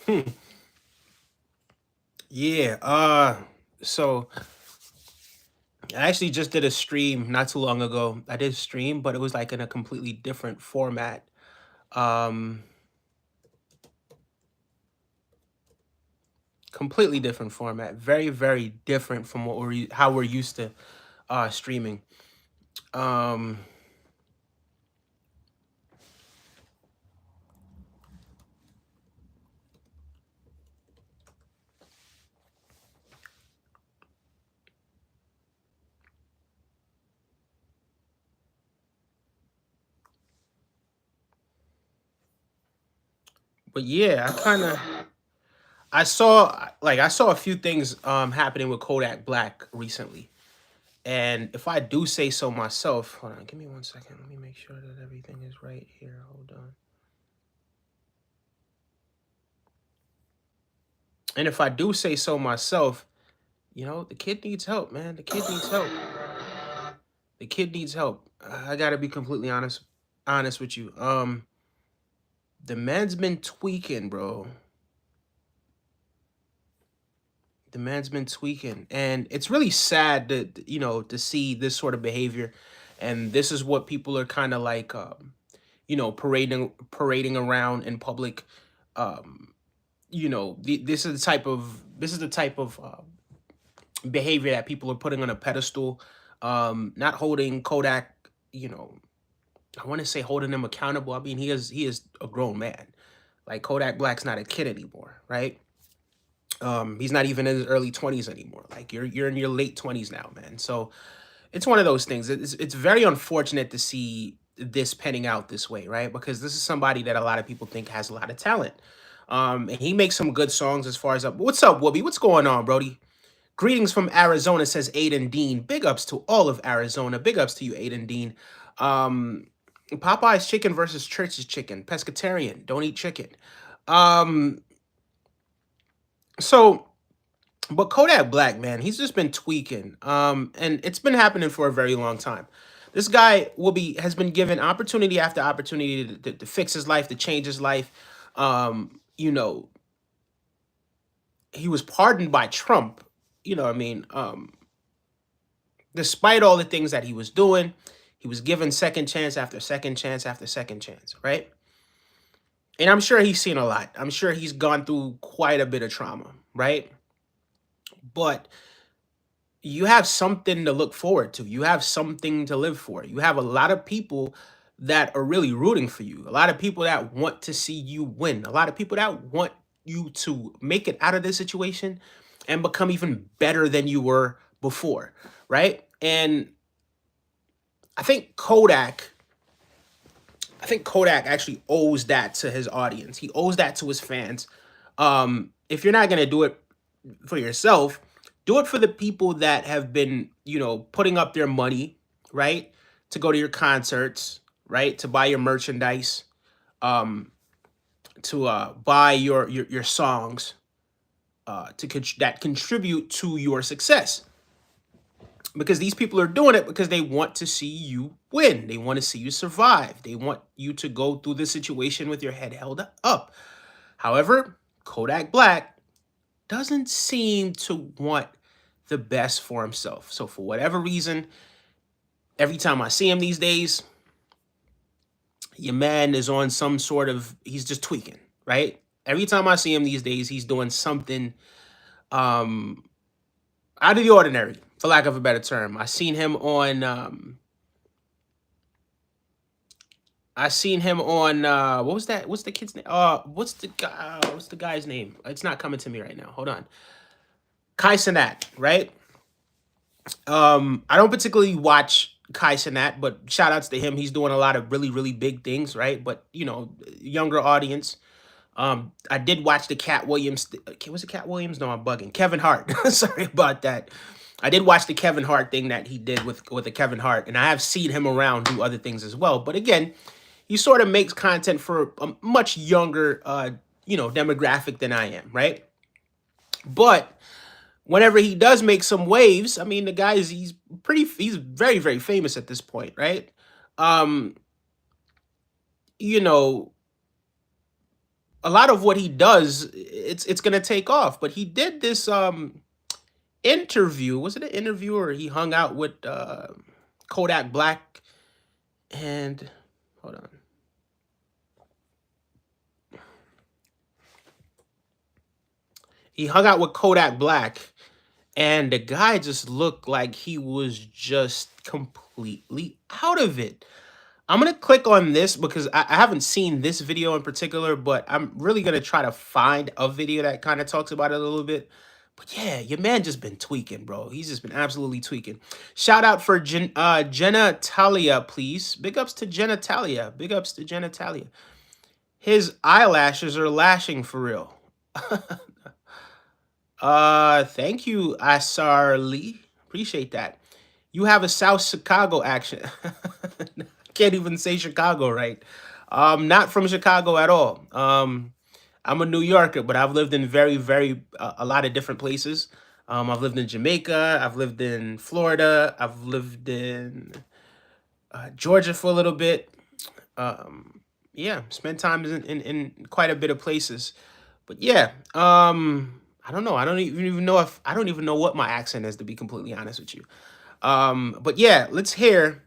Hmm. Yeah. So I actually just did a stream not too long ago. I did a stream, but it was like in a completely different format. Um, Completely different format. Very, very different from how we're used to streaming. Um, but yeah, I saw a few things happening with Kodak Black recently. And if I do say so myself, hold on, give me 1 second. Let me make sure that everything is right here. Hold on. And if I do say so myself, the kid needs help, man. The kid needs help. The kid needs help. I gotta be completely honest with you. The man's been tweaking, bro. The man's been tweaking, and it's really sad to see this sort of behavior, and this is what people are kind of like, parading around in public. Um, this is the type of behavior that people are putting on a pedestal, not holding Kodak, you know, I want to say holding him accountable. I mean, he is a grown man. Like Kodak Black's not a kid anymore, right? He's not even in his early 20s anymore. Like you're in your late 20s now, man. So it's one of those things. It's very unfortunate to see this penning out this way, right? Because this is somebody that a lot of people think has a lot of talent. And he makes some good songs as far as up. What's up, Whoopi? What's going on, Brody? Greetings from Arizona, says Aiden Dean. Big ups to all of Arizona. Big ups to you, Aiden Dean. Um, Popeye's chicken versus Church's chicken. Pescatarian. Don't eat chicken. Um, so but Kodak Black, man, he's just been tweaking. And it's been happening for a very long time. This guy has been given opportunity after opportunity to fix his life, to change his life. Um, you know, he was pardoned by Trump. You know what I mean? Despite all the things that he was doing, he was given second chance after second chance after second chance, right? And I'm sure he's seen a lot. I'm sure he's gone through quite a bit of trauma, right? But you have something to look forward to. You have something to live for. You have a lot of people that are really rooting for you. A lot of people that want to see you win. A lot of people that want you to make it out of this situation and become even better than you were before, right? And I think Kodak I think Kodak actually owes that to his audience. He owes that to his fans. If you're not gonna do it for yourself, do it for the people that have been, putting up their money, right, to go to your concerts, right, to buy your merchandise, um, to buy your songs, that contribute to your success. Because these people are doing it because they want to see you win. They want to see you survive. They want you to go through the situation with your head held up. However, Kodak Black doesn't seem to want the best for himself. So for whatever reason, every time I see him these days, your man is on some sort of, he's just tweaking, right? Every time I see him these days, he's doing something um out of the ordinary, for lack of a better term. I seen him on what was that? What's the kid's name? What's the guy's name? It's not coming to me right now. Hold on. Kai Cenat, right? I don't particularly watch Kai Cenat, but shout outs to him. He's doing a lot of really, really big things, right? But younger audience. I did watch the Cat Williams. Was it Cat Williams? No, I'm bugging. Kevin Hart. Sorry about that. I did watch the Kevin Hart thing that he did with the Kevin Hart, and I have seen him around do other things as well. But again, he sort of makes content for a much younger, demographic than I am, right? But whenever he does make some waves, I mean, he's very, very famous at this point, right? Um, you know, a lot of what he does, it's gonna take off. But he did this interview. Was it an interview or he hung out with Kodak Black and hold on. He hung out with Kodak Black, and the guy just looked like he was just completely out of it. I'm gonna click on this because I haven't seen this video in particular, but I'm really gonna try to find a video that kind of talks about it a little bit. But yeah, your man just been tweaking, bro. He's just been absolutely tweaking. Shout out for Jenna Talia, please. Big ups to Jenna Talia. Big ups to Jenna Talia. His eyelashes are lashing for real. Thank you, Asar Lee. Appreciate that. You have a South Chicago accent. Can't even say Chicago right. Not from Chicago at all. I'm a New Yorker, but I've lived in very a lot of different places. I've lived in Jamaica. I've lived in Florida. I've lived in Georgia for a little bit. Yeah, spent time in quite a bit of places. But yeah, I don't know. I don't even know if I don't even know what my accent is, to be completely honest with you. But yeah, let's hear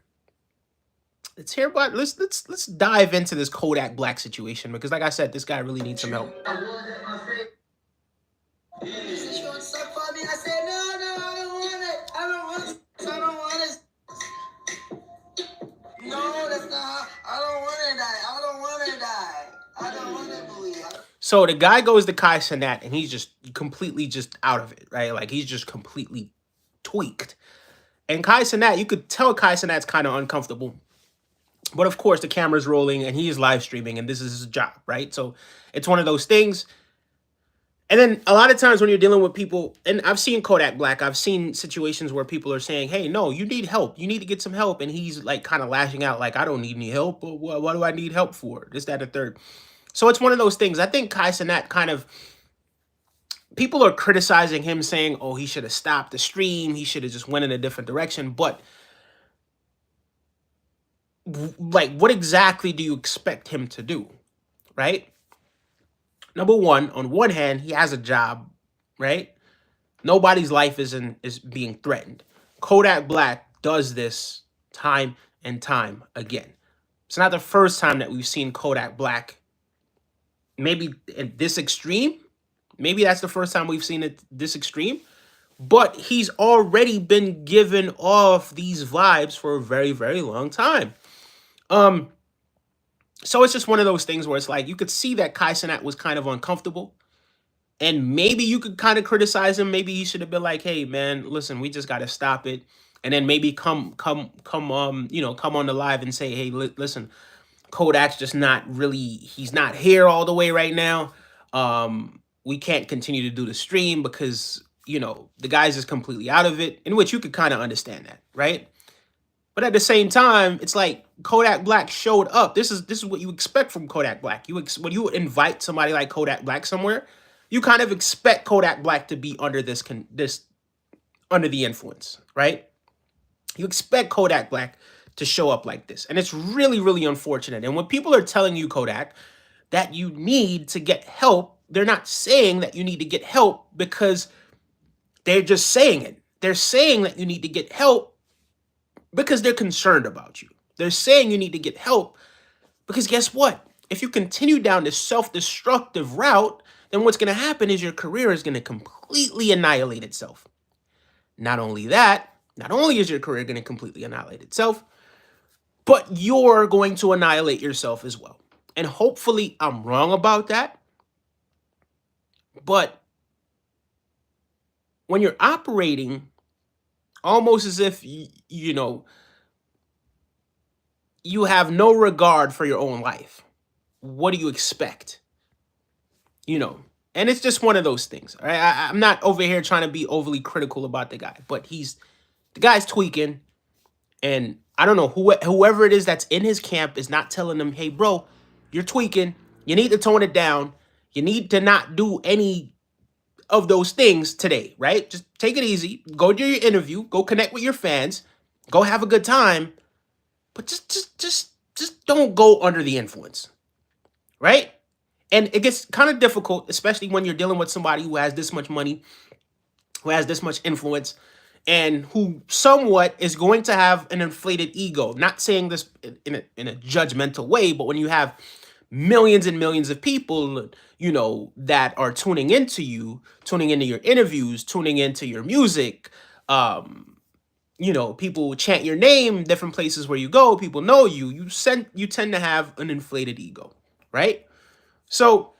about let's dive into this Kodak Black situation because like I said, this guy really needs some help. So the guy goes to Kai Cenat and he's just completely just out of it, right? Like he's just completely tweaked. And Kai Cenat, you could tell Kai Cenat's kind of uncomfortable. But of course, the camera's rolling and he is live streaming and this is his job, right? So it's one of those things. And then a lot of times when you're dealing with people, and I've seen Kodak Black, I've seen situations where people are saying, hey, no, you need help. You need to get some help. And he's like kind of lashing out like, I don't need any help. What do I need help for? This, that, and the third. So it's one of those things. I think Kai Cenat kind of, people are criticizing him saying, oh, he should have stopped the stream. He should have just went in a different direction. But like, what exactly do you expect him to do, right? Number one, on one hand, he has a job, right? Nobody's life is being threatened. Kodak Black does this time and time again. It's not the first time that we've seen Kodak Black, maybe in this extreme. Maybe that's the first time we've seen it this extreme. But he's already been giving off these vibes for a very long time. So it's just one of those things where it's like you could see that Kai Cenat was kind of uncomfortable. And maybe you could kind of criticize him. Maybe he should have been like, hey, man, listen, we just got to stop it. And then maybe come on the live and say, hey, listen, Kodak's just not really, he's not here all the way right now. We can't continue to do the stream because, the guy's just completely out of it, in which you could kind of understand that, right? But at the same time, it's like Kodak Black showed up. This is what you expect from Kodak Black. When you invite somebody like Kodak Black somewhere, you kind of expect Kodak Black to be under this under the influence, right? You expect Kodak Black to show up like this. And it's really unfortunate. And when people are telling you, Kodak, that you need to get help, they're not saying that you need to get help because they're just saying it. They're saying that you need to get help because they're concerned about you. They're saying you need to get help because guess what? If you continue down this self-destructive route, then what's going to happen is your career is going to completely annihilate itself. Not only that, not only is your career going to completely annihilate itself, but you're going to annihilate yourself as well. And hopefully I'm wrong about that. But when you're operating almost as if, you have no regard for your own life, what do you expect? And it's just one of those things. All right? I'm not over here trying to be overly critical about the guy, but the guy's tweaking. And I don't know, whoever it is that's in his camp is not telling him, hey, bro, you're tweaking. You need to tone it down. You need to not do any of those things today, right? Just take it easy. Go do your interview. Go connect with your fans. Go have a good time. But just don't go under the influence, right? And it gets kind of difficult, especially when you're dealing with somebody who has this much money, who has this much influence, and who somewhat is going to have an inflated ego. Not saying this in a judgmental way, but when you have millions and millions of people, you know, that are tuning into you, tuning into your interviews, tuning into your music, you know, people chant your name, different places where you go, people know you, you tend to have an inflated ego, right? So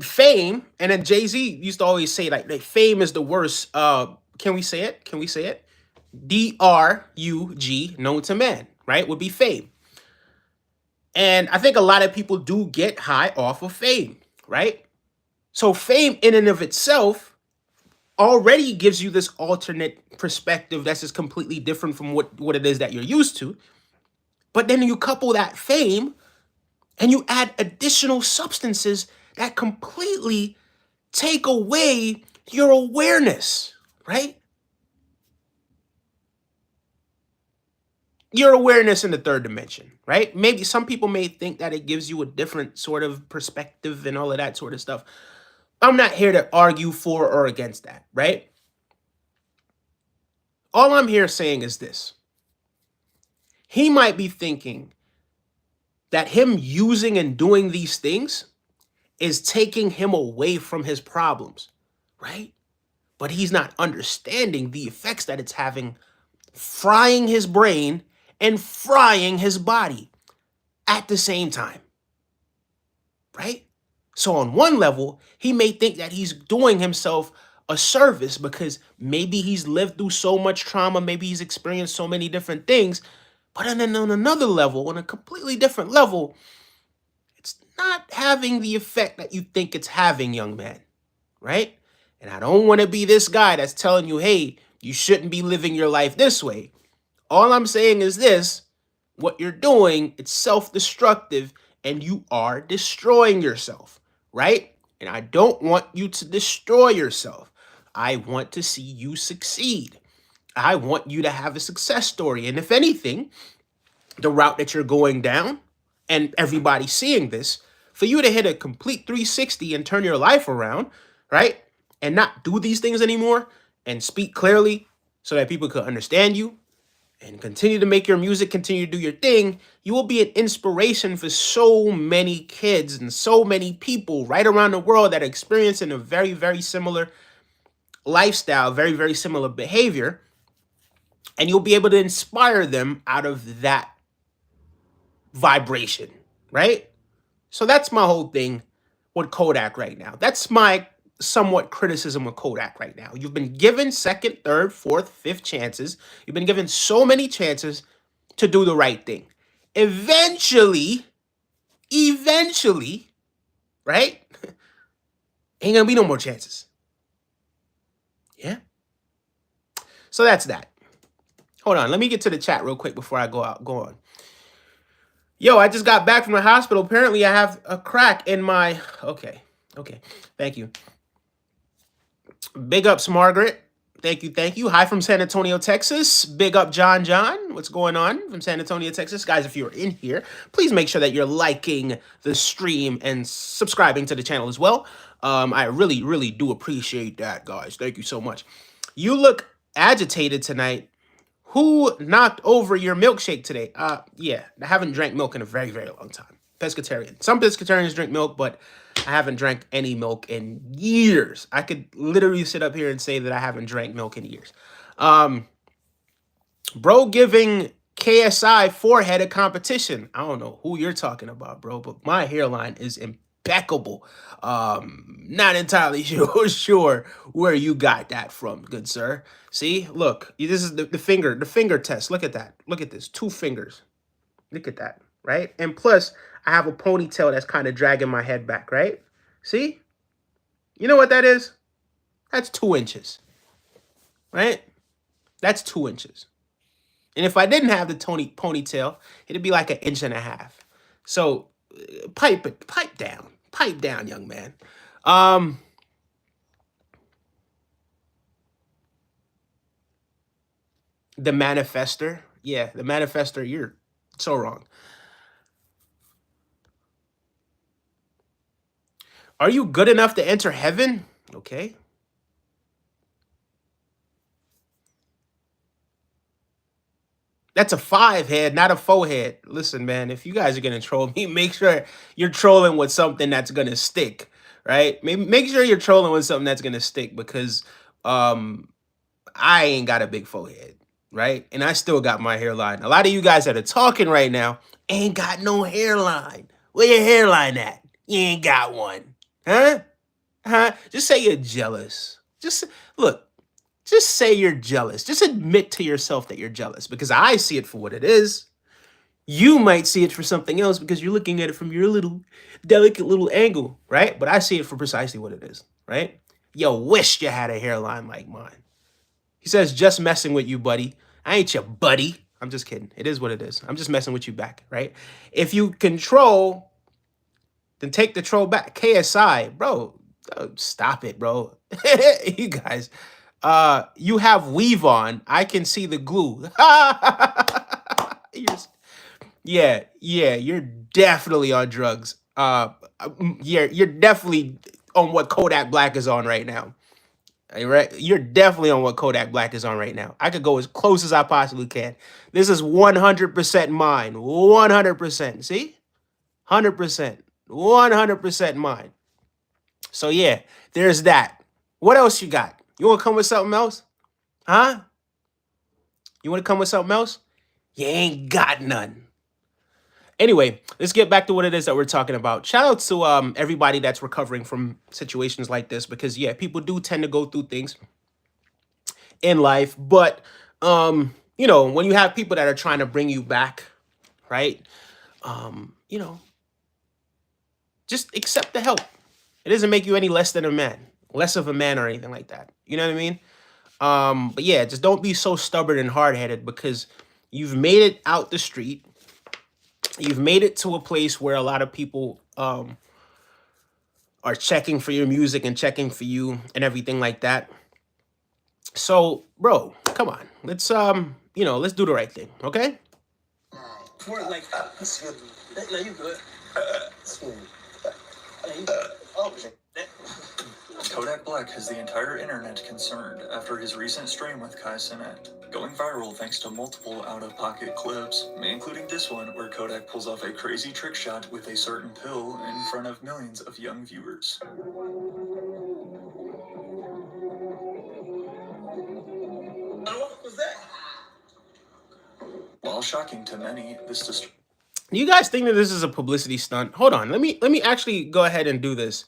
fame, and then Jay-Z used to always say like fame is the worst. Can we say it? Can we say it? DRUG, known to man, right? Would be fame. And I think a lot of people do get high off of fame, right? So fame in and of itself already gives you this alternate perspective that's just completely different from what it is that you're used to. But then you couple that fame and you add additional substances that completely take away your awareness, right? Your awareness in the third dimension, right? Maybe some people may think that it gives you a different sort of perspective and all of that sort of stuff. I'm not here to argue for or against that, right? All I'm here saying is this. He might be thinking that him using and doing these things is taking him away from his problems, right? But he's not understanding the effects that it's having, frying his brain and frying his body at the same time, right? So on one level, he may think that he's doing himself a service because maybe he's lived through so much trauma, maybe he's experienced so many different things. But then on another level, on a completely different level, it's not having the effect that you think it's having, young man, right? And I don't want to be this guy that's telling you, hey, you shouldn't be living your life this way. All I'm saying is this: what you're doing, it's self-destructive and you are destroying yourself, right? And I don't want you to destroy yourself. I want to see you succeed. I want you to have a success story. And if anything, the route that you're going down and everybody seeing this, for you to hit a complete 360 and turn your life around, right? And not do these things anymore and speak clearly so that people could understand you and continue to make your music, continue to do your thing, you will be an inspiration for so many kids and so many people right around the world that are experiencing a very, very similar lifestyle, very, very similar behavior. And you'll be able to inspire them out of that vibration, right? So that's my whole thing with Kodak right now. That's my somewhat criticism of Kodak right now. You've been given second, third, fourth, fifth chances. You've been given so many chances to do the right thing. Eventually, right? Ain't gonna be no more chances. Yeah. So that's that. Hold on, let me get to the chat real quick before I go on. Yo, I just got back from the hospital. Apparently, I have a crack in my. Okay. Thank you. Big ups, Margaret. Thank you. Hi from San Antonio, Texas. Big up, John. What's going on from San Antonio, Texas? Guys, if you're in here, please make sure that you're liking the stream and subscribing to the channel as well. I really, really do appreciate that, guys. Thank you so much. You look agitated tonight. Who knocked over your milkshake today? Yeah, I haven't drank milk in a very, very long time. Pescatarian. Some pescatarians drink milk, but I haven't drank any milk in years. I could literally sit up here and say that I haven't drank milk in years. Bro giving KSI forehead a competition. I don't know who you're talking about, bro, but my hairline is impeccable. Not entirely sure where you got that from, good sir. See, look, this is the finger test. Look at that. Look at this. 2 fingers. Look at that, right? And plus, I have a ponytail that's kind of dragging my head back, right? See? You know what that is? That's 2 inches, right? That's 2 inches. And if I didn't have the ponytail, it'd be like 1.5 inches. So pipe down, young man. The manifester. Yeah, the manifester, you're so wrong. Are you good enough to enter heaven? Okay. That's a 5 head, not a 4 head. Listen, man, if you guys are gonna troll me, make sure you're trolling with something that's gonna stick, right? Maybe make sure you're trolling with something that's gonna stick because um I ain't got a big forehead, right? And I still got my hairline. A lot of you guys that are talking right now ain't got no hairline. Where your hairline at? You ain't got one. Huh? Huh? Just say you're jealous. Just look, just say you're jealous. Just admit to yourself that you're jealous because I see it for what it is. You might see it for something else because you're looking at it from your little delicate little angle, right? But I see it for precisely what it is, right? Yo, wish you had a hairline like mine. He says, just messing with you, buddy. I ain't your buddy. I'm just kidding. It is what it is. I'm just messing with you back, right? If you control, then take the troll back. KSI, bro, stop it, bro. You guys, you have weave on. I can see the glue. You're definitely on drugs. You're definitely on what Kodak Black is on right now. Right? You're definitely on what Kodak Black is on right now. I could go as close as I possibly can. This is 100% mine. 100%. See? 100%. 100% mine. So yeah, there's that. What else you got? You want to come with something else? Huh? You want to come with something else? You ain't got none. Anyway, let's get back to what it is that we're talking about. Shout out to everybody that's recovering from situations like this because yeah, people do tend to go through things in life, but when you have people that are trying to bring you back, right? You know, just accept the help. It doesn't make you any less than a man, less of a man or anything like that. You know what I mean? But yeah, just don't be so stubborn and hard-headed because you've made it out the street. You've made it to a place where a lot of people are checking for your music and checking for you and everything like that. So, bro, come on. Let's do the right thing, okay? More like, no, you good. Oh, Kodak Black has the entire internet concerned after his recent stream with Kai Cenat, going viral thanks to multiple out-of-pocket clips, including this one where Kodak pulls off a crazy trick shot with a certain pill in front of millions of young viewers. what was that? While shocking to many, this Do you guys think that this is a publicity stunt? Hold on, let me actually go ahead and do this.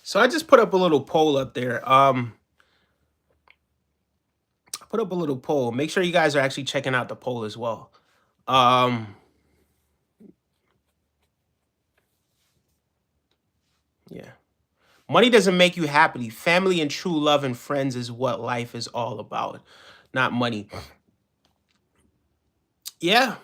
So I just put up a little poll up there. I put up a little poll. Make sure you guys are actually checking out the poll as well. Yeah. Money doesn't make you happy. Family and true love and friends is what life is all about, not money. Yeah.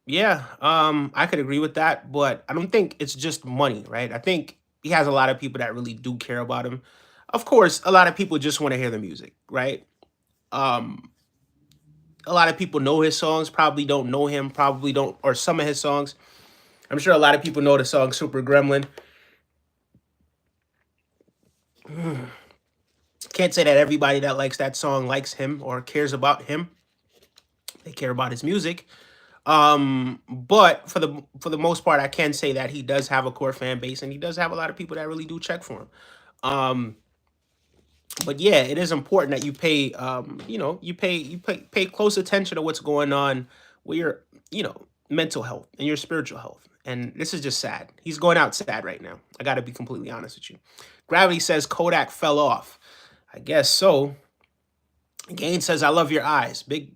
Yeah. I could agree with that, but I don't think it's just money, right? I think he has a lot of people that really do care about him. Of course, a lot of people just want to hear the music, right? Um, a lot of people know his songs, probably don't know him, probably don't, or some of his songs. I'm sure a lot of people know the song Super Gremlin. Can't say that everybody that likes that song likes him or cares about him. They care about his music. But for the most part, I can say that he does have a core fan base and he does have a lot of people that really do check for him. But yeah, it is important that you pay pay close attention to what's going on with your, mental health and your spiritual health. And this is just sad. He's going out sad right now. I got to be completely honest with you. Gravity says Kodak fell off. I guess so. Gain says, I love your eyes. Big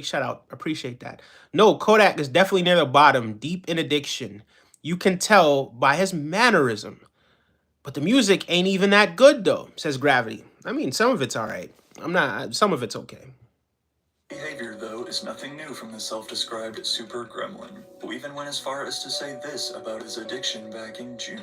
shout out. Appreciate that. No, Kodak is definitely near the bottom, deep in addiction. You can tell by his mannerism. But the music ain't even that good though, says Gravity. I mean, some of it's all right. Some of it's okay. Behavior, though, is nothing new from the self-described super gremlin, who even went as far as to say this about his addiction back in June.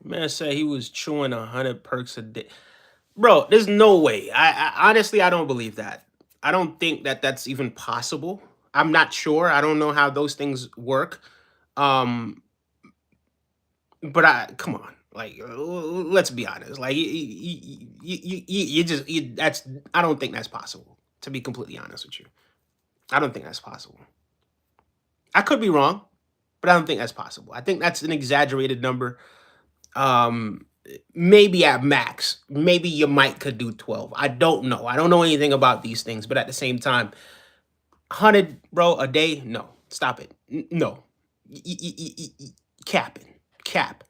Man said he was chewing 100 perks a day. Bro, there's no way. I honestly, I don't believe that. I don't think that that's even possible. I'm not sure. I don't know how those things work. Um, but come on, like, let's be honest. Like, you just, that's, I don't think that's possible. To be completely honest with you, I don't think that's possible. I could be wrong, but I don't think that's possible. I think that's an exaggerated number. Um, maybe at max, maybe you might could do 12. I don't know. I don't know anything about these things, but at the same time, 100, bro, a day? No, stop it. No, capping, cap.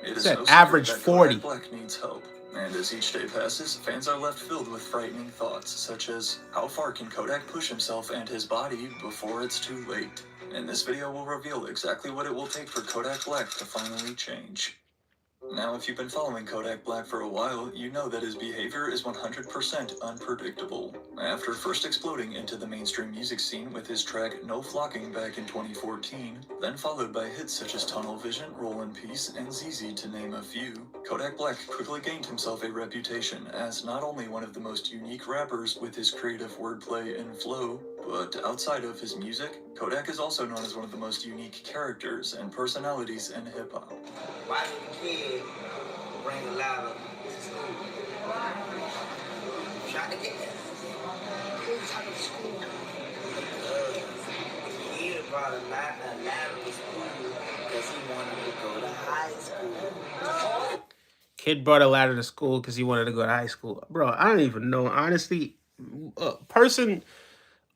It is Said no average secret that 40. Kodak Black needs help. And as each day passes, fans are left filled with frightening thoughts, such as, how far can Kodak push himself and his body before it's too late? And this video will reveal exactly what it will take for Kodak Black to finally change. Now, if you've been following Kodak Black for a while, you know that his behavior is 100% unpredictable. After first exploding into the mainstream music scene with his track No Flocking back in 2014, then followed by hits such as Tunnel Vision, Roll in Peace, and ZZ to name a few, Kodak Black quickly gained himself a reputation as not only one of the most unique rappers with his creative wordplay and flow, but outside of his music, Kodak is also known as one of the most unique characters and personalities in hip-hop. Why did the kid bring a ladder to school? Trying to get there. Who's talking to school? The kid brought a ladder to school because he wanted to go to high school. Kid brought a ladder to school because he wanted to go to high school. Bro, I don't even know. Honestly, a person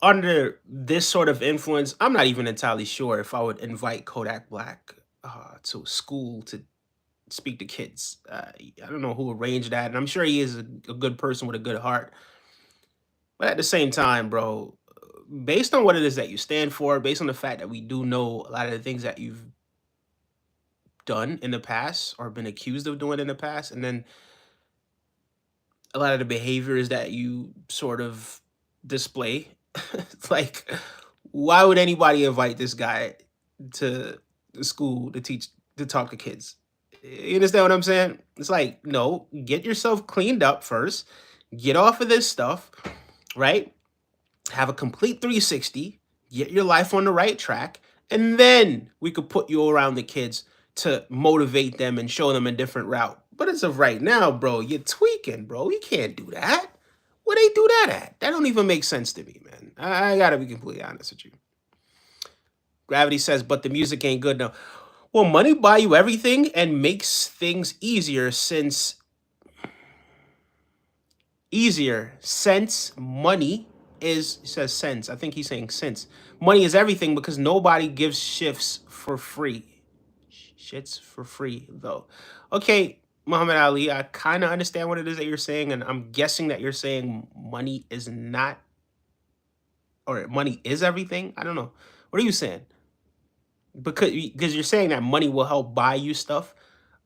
under this sort of influence, I'm not even entirely sure if I would invite Kodak Black to a school to speak to kids. I don't know who arranged that, and I'm sure he is a good person with a good heart. But at the same time, bro, based on what it is that you stand for, based on the fact that we do know a lot of the things that you've done in the past or been accused of doing in the past, and then a lot of the behaviors that you sort of display, it's like, why would anybody invite this guy to the school to teach, to talk to kids? You understand what I'm saying? It's like, no, get yourself cleaned up first, get off of this stuff, right? Have a complete 360, get your life on the right track, and then we could put you around the kids to motivate them and show them a different route. But as of right now, bro, you're tweaking, bro. You can't do that. Where they do that at? That don't even make sense to me, man. I gotta be completely honest with you. Gravity says, but the music ain't good now. Well, money buy you everything and makes things easier since money is, he says sense. I think he's saying sense. Money is everything because nobody gives shifts for free. Shits for free, though. Okay, Muhammad Ali, I kind of understand what it is that you're saying, and I'm guessing that you're saying money is not, or money is everything. I don't know. What are you saying? Because you're saying that money will help buy you stuff,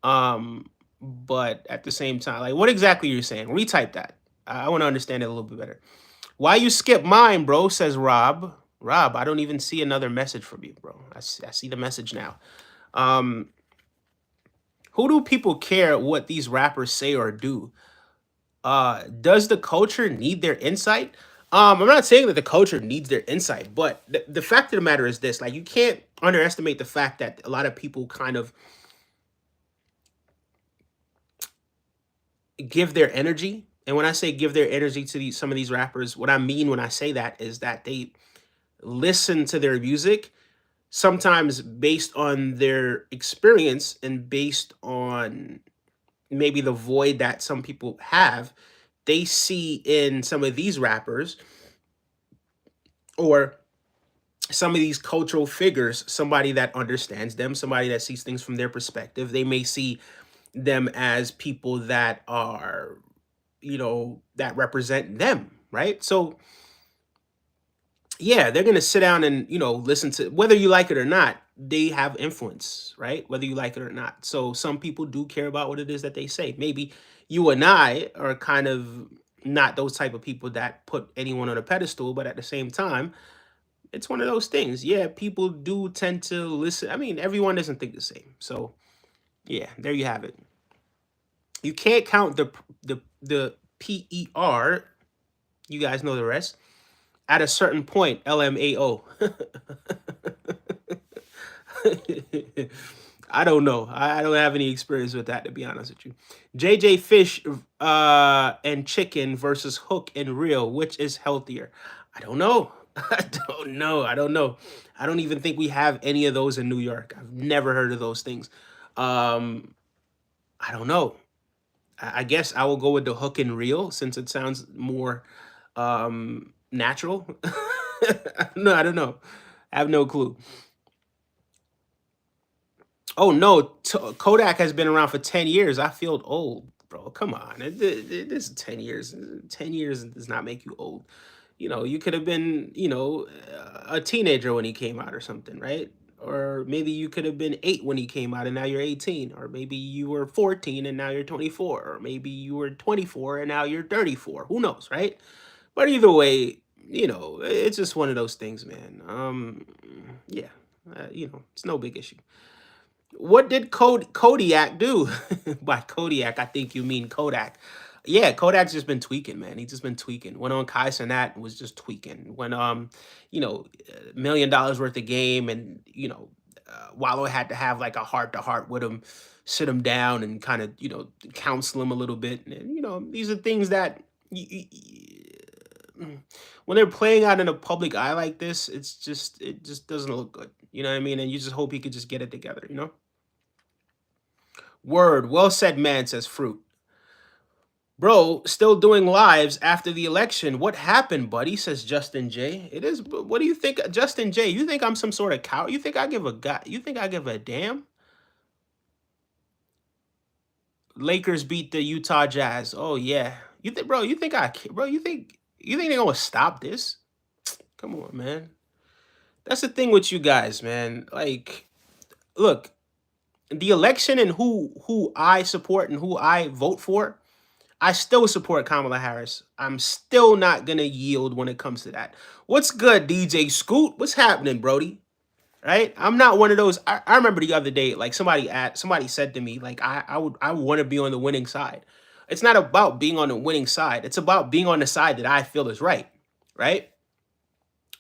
but at the same time, like, what exactly you're saying? Retype that. I want to understand it a little bit better. Why you skip mine, bro? Says Rob. Rob, I don't even see another message from you, bro. I see the message now. Who do people care what these rappers say or do? Does the culture need their insight? I'm not saying that the culture needs their insight, but the fact of the matter is this: like, you can't underestimate the fact that a lot of people kind of give their energy. And when I say give their energy to some of these rappers, what I mean when I say that is that they listen to their music sometimes based on their experience and based on maybe the void that some people have. They see in some of these rappers or some of these cultural figures somebody that understands them, somebody that sees things from their perspective. They may see them as people that are, that represent them, right? So yeah, they're gonna sit down and listen to, whether you like it or not. They have influence, right? Whether you like it or not. So some people do care about what it is that they say. Maybe you and I are kind of not those type of people that put anyone on a pedestal, but at the same time, it's one of those things. Yeah, people do tend to listen. I mean, everyone doesn't think the same. So yeah, there you have it. You can't count the PER. You guys know the rest. At a certain point, LMAO. I don't know. I don't have any experience with that, to be honest with you. JJ Fish and chicken versus hook and reel. Which is healthier? I don't know. I don't know. I don't know. I don't even think we have any of those in New York. I've never heard of those things. Um, I don't know. I guess I will go with the hook and reel since it sounds more natural. No, I don't know. I have no clue. Oh no, Kodak has been around for 10 years. I feel old, bro. Come on. It is 10 years. 10 years does not make you old. You could have been, a teenager when he came out or something, right? Or maybe you could have been 8 when he came out and now you're 18. Or maybe you were 14 and now you're 24. Or maybe you were 24 and now you're 34. Who knows, right? But either way, it's just one of those things, man. Yeah, it's no big issue. What did Kodiak do? By Kodiak, I think you mean Kodak. Yeah, Kodak's just been tweaking, man. He's just been tweaking. Went on Kai Cenat, was just tweaking. When $1 million worth of game, and Wallow had to have like a heart to heart with him, sit him down, and kind of counsel him a little bit. And these are things that when they're playing out in a public eye like this, it just doesn't look good. You know what I mean? And you just hope he could just get it together. Word, well said, man, says Fruit. Bro, still doing lives after the election. What happened, buddy? Says Justin J. It is. What do you think, Justin J? You think I'm some sort of cow? You think I give a god? You think I give a damn? Lakers beat the Utah Jazz. Oh yeah. You think, bro? You think bro? You think they're gonna stop this? Come on, man. That's the thing with you guys, man. Like, look, the election and who I support and who I vote for, I still support Kamala Harris. I'm still not gonna yield when it comes to that. What's good, DJ Scoot? What's happening, Brody? Right? I'm not one of those. I remember the other day, like somebody said to me, like I want to be on the winning side. It's not about being on the winning side. It's about being on the side that I feel is right. Right?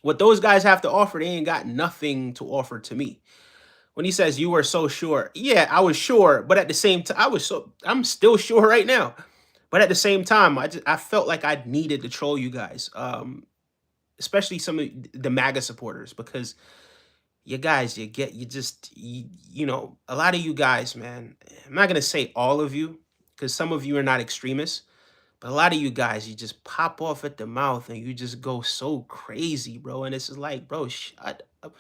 What those guys have to offer, they ain't got nothing to offer to me. When he says you were so sure, yeah, I was sure, but at the same time, I'm still sure right now. But at the same time, I felt like I needed to troll you guys, especially some of the MAGA supporters, because you guys, a lot of you guys, man. I'm not gonna say all of you, because some of you are not extremists, but a lot of you guys, you just pop off at the mouth and you just go so crazy, bro. And it's just like, bro, shut up,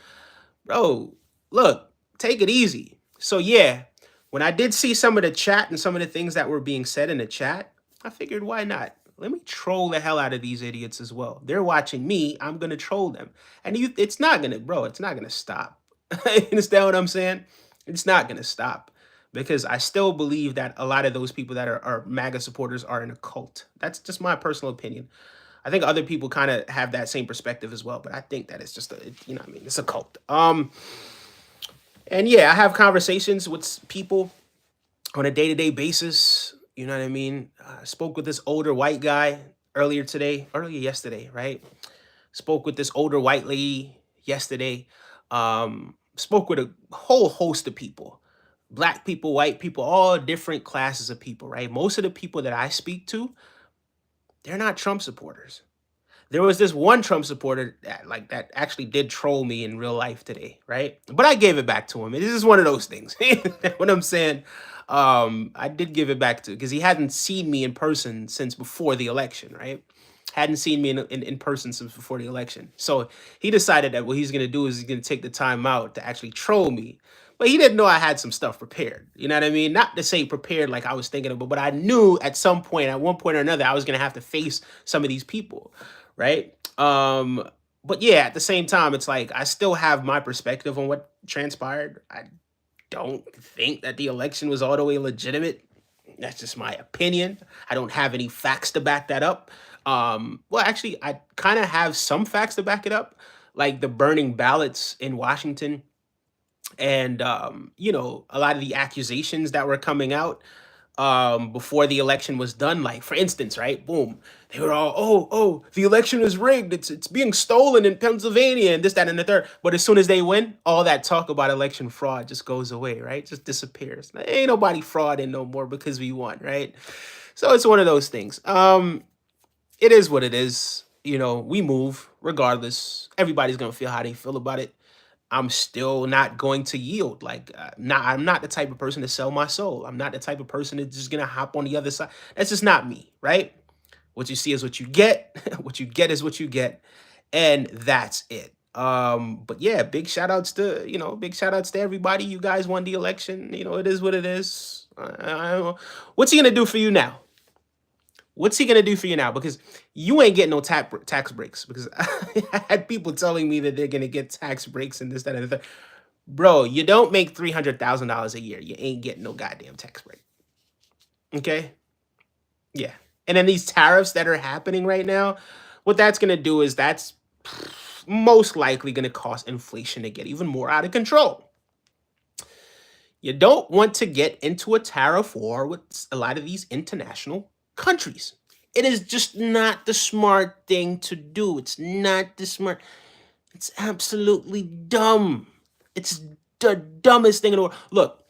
bro. Look, take it easy. So yeah, when I did see some of the chat and some of the things that were being said in the chat, I figured, why not? Let me troll the hell out of these idiots as well. They're watching me. I'm gonna troll them, and it's not gonna, bro. It's not gonna stop. You understand what I'm saying? It's not gonna stop because I still believe that a lot of those people that are MAGA supporters are in a cult. That's just my personal opinion. I think other people kind of have that same perspective as well, but I think that it's just what I mean, it's a cult. And yeah, I have conversations with people on a day-to-day basis. You know what I mean? I spoke with this older white guy earlier yesterday, right? Spoke with this older white lady yesterday. Spoke with a whole host of people. Black people, white people, all different classes of people, right? Most of the people that I speak to, they're not Trump supporters. There was this one Trump supporter that actually did troll me in real life today, right? But I gave it back to him. This is one of those things. What I'm saying, I did give it back to, because he hadn't seen me in person since before the election, right? Hadn't seen me in person since before the election. So he decided that what he's gonna do is he's gonna take the time out to actually troll me. But he didn't know I had some stuff prepared. You know what I mean? Not to say prepared like I was thinking about, but I knew at some point, at one point or another, I was gonna have to face some of these people, right? But yeah, at the same time, it's like I still have my perspective on what transpired. I don't think that the election was all the way legitimate. That's just my opinion. I don't have any facts to back that up. Well, actually, I kind of have some facts to back it up, like the burning ballots in Washington and a lot of the accusations that were coming out before the election was done. Like, for instance, right, boom, they were all, oh, the election is rigged, it's being stolen in Pennsylvania and this, that, and the third. But as soon as they win, all that talk about election fraud just goes away, right? Just disappears. Ain't nobody frauding no more because we won, right? So it's one of those things. It is what it is. We move regardless. Everybody's gonna feel how they feel about it. I'm still not going to yield. Like, I'm not the type of person to sell my soul. I'm not the type of person that's just gonna hop on the other side. That's just not me, right? What you see is what you get. What you get is what you get, and that's it. But yeah, big shout outs to everybody. You guys won the election. It is what it is. What's he gonna do for you now? What's he gonna do for you now? Because you ain't getting no tax breaks. Because I had people telling me that they're gonna get tax breaks and this, that, and the third. Bro, you don't make $300,000 a year. You ain't getting no goddamn tax break. Okay? Yeah. And then these tariffs that are happening right now, what that's gonna do is that's most likely gonna cause inflation to get even more out of control. You don't want to get into a tariff war with a lot of these international countries. It is just not the smart thing to do. It's not the smart. It's absolutely dumb. It's the dumbest thing in the world. Look,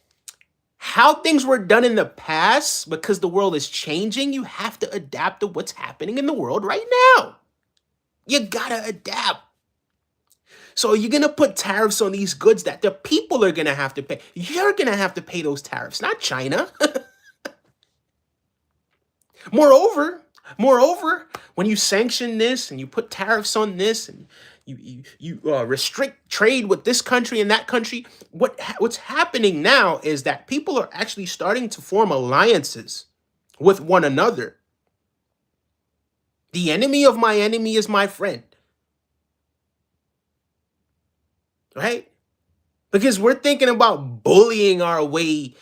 how things were done in the past, because the world is changing, you have to adapt to what's happening in the world right now. You gotta adapt. So you're gonna put tariffs on these goods that the people are gonna have to pay. You're gonna have to pay those tariffs, not China. Moreover, when you sanction this and you put tariffs on this and you restrict trade with this country and that country, what's happening now is that people are actually starting to form alliances with one another. The enemy of my enemy is my friend. Right? Because we're thinking about bullying our way,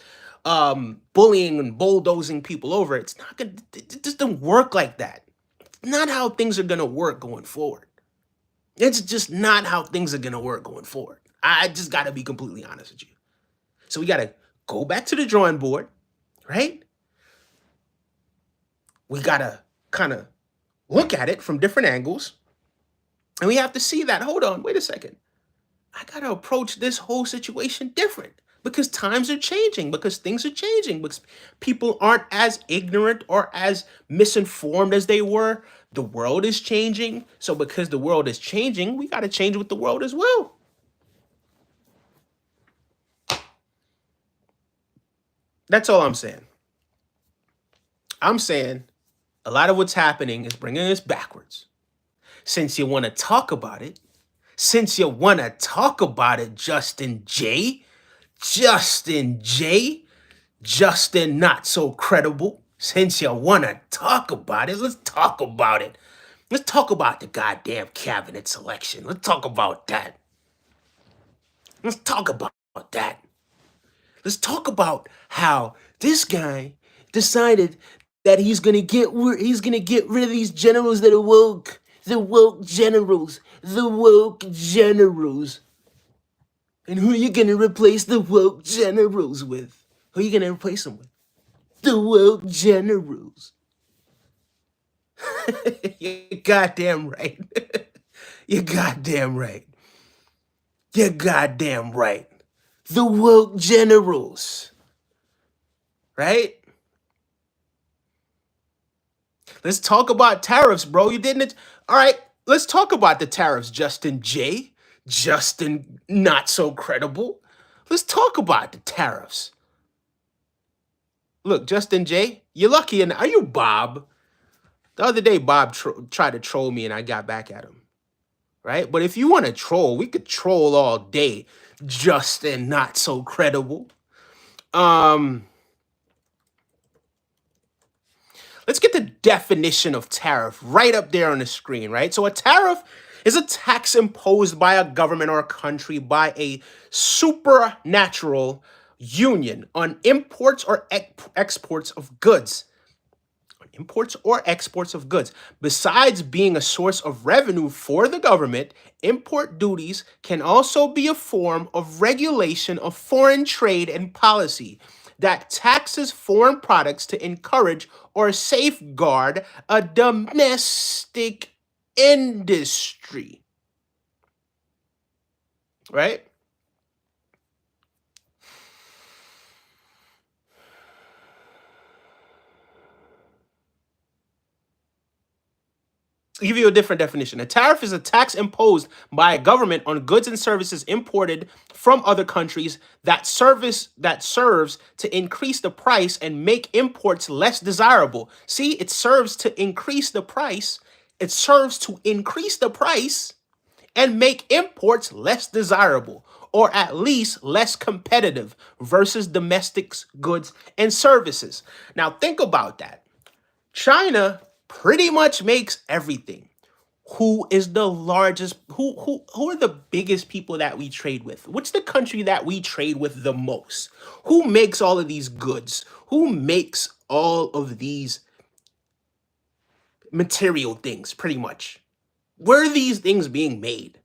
bullying and bulldozing people over. It's not gonna, it just doesn't work like that. It's not how things are gonna work going forward. It's just not how things are gonna work going forward. I just gotta be completely honest with you. So we gotta go back to the drawing board, right? We gotta kind of look at it from different angles. And we have to see that, hold on, wait a second. I got to approach this whole situation different because times are changing, because things are changing, because people aren't as ignorant or as misinformed as they were. The world is changing. So because the world is changing, we got to change with the world as well. That's all I'm saying. I'm saying a lot of what's happening is bringing us backwards. Since you want to talk about it, Justin J. Justin not so credible. Since you want to talk about it, let's talk about it. Let's talk about the goddamn cabinet selection. Let's talk about that. Let's talk about that. Let's talk about how this guy decided that he's gonna get rid of these generals that are woke. The woke generals. And who are you gonna replace the woke generals with? Who are you gonna replace them with? The woke generals. You're goddamn right. You're goddamn right. You're goddamn right. The woke generals. Right? Let's talk about tariffs, bro. You didn't. All right, let's talk about the tariffs, Justin J. Justin, not so credible. Let's talk about the tariffs. Look, Justin J., you're lucky. And are you Bob? The other day, Bob tried to troll me and I got back at him. right? But if you want to troll, we could troll all day. Justin, not so credible. Let's get the definition of tariff right up there on the screen, right? So a tariff is a tax imposed by a government or a country by a supernatural union on imports or exports of goods. Imports or exports of goods. Besides being a source of revenue for the government, import duties can also be a form of regulation of foreign trade and policy that taxes foreign products to encourage or safeguard a domestic industry. Right? I'll give you a different definition. A tariff is a tax imposed by a government on goods and services imported from other countries that serves to increase the price and make imports less desirable. See, it serves to increase the price. It serves to increase the price and make imports less desirable, or at least less competitive versus domestic goods and services. Now think about that. China pretty much makes everything. Who is the largest? Who are the biggest people that we trade with? What's the country that we trade with the most? Who makes all of these goods? Who makes all of these material things? Pretty much. Where are these things being made?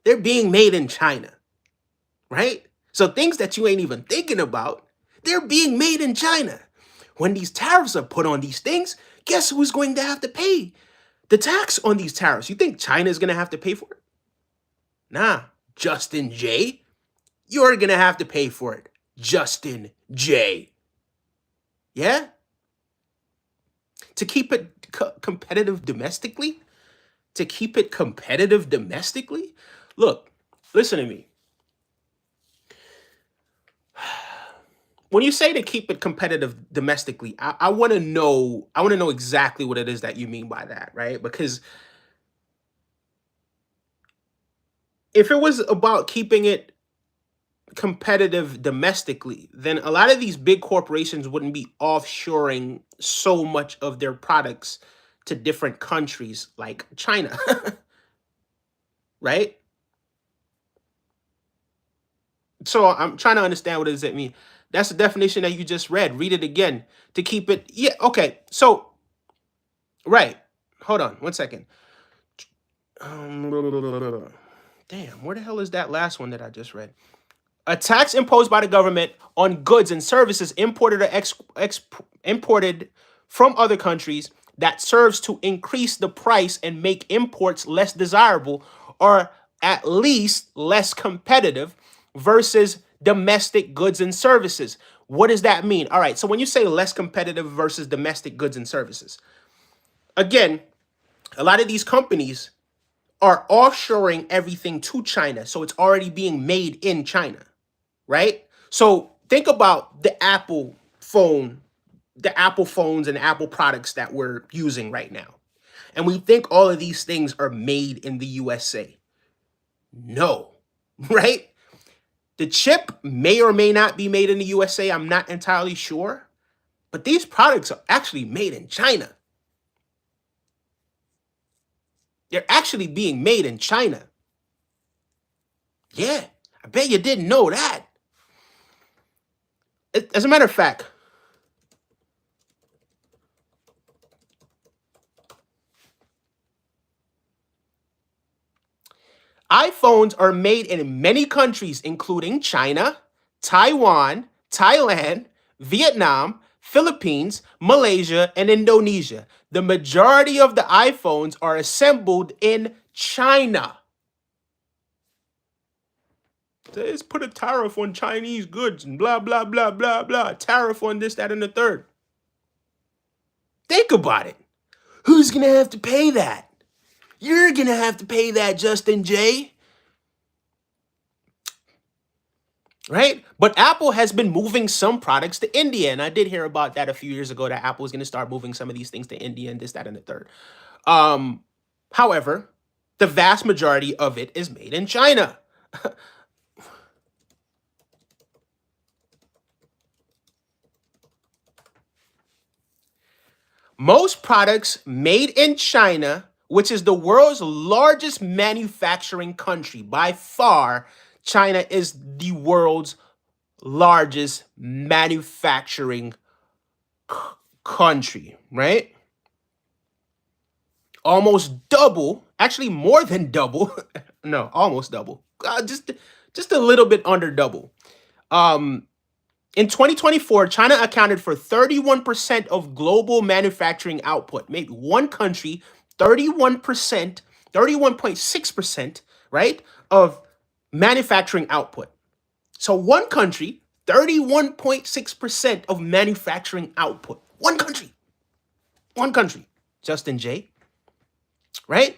They're being made in China, right? So things that you ain't even thinking about, they're being made in China. When these tariffs are put on these things, guess who's going to have to pay the tax on these tariffs? You think China is going to have to pay for it? Nah, Justin J. You're going to have to pay for it. Justin J. Yeah? To keep it competitive domestically? To keep it competitive domestically? Look, listen to me. When you say to keep it competitive domestically, I want to know. I want to know exactly what it is that you mean by that, right? Because if it was about keeping it competitive domestically, then a lot of these big corporations wouldn't be offshoring so much of their products to different countries like China, right? So I'm trying to understand what does it mean. That's the definition that you just read. Read it again. To keep it. Yeah, okay. So, right. Hold on 1 second. Damn, where the hell is that last one that I just read? A tax imposed by the government on goods and services imported or imported from other countries that serves to increase the price and make imports less desirable or at least less competitive versus domestic goods and services. What does that mean? All right, so when you say less competitive versus domestic goods and services, again, a lot of these companies are offshoring everything to China, so it's already being made in China, right? So think about the Apple phone, the Apple phones and Apple products that we're using right now. And we think all of these things are made in the USA. No, right? The chip may or may not be made in the USA. I'm not entirely sure. But these products are actually made in China. They're actually being made in China. Yeah, I bet you didn't know that. As a matter of fact, iPhones are made in many countries, including China, Taiwan, Thailand, Vietnam, Philippines, Malaysia, and Indonesia. The majority of the iPhones are assembled in China. Let's put a tariff on Chinese goods and blah, blah, blah, blah, blah. Tariff on this, that, and the third. Think about it. Who's going to have to pay that? You're going to have to pay that, Justin J. Right? But Apple has been moving some products to India. And I did hear about that a few years ago, that Apple is going to start moving some of these things to India and this, that, and the third. However, The vast majority of it is made in China. Most products made in China, which is the world's largest manufacturing country by far, China is the world's largest manufacturing country, right? Almost double, actually more than double. No, almost double. Just a little bit under double. Um, in 2024, China accounted for 31% of global manufacturing output. Maybe one country, 31%, 31.6%, right, of manufacturing output. So one country, 31.6% of manufacturing output. One country. One country. Justin J. Right?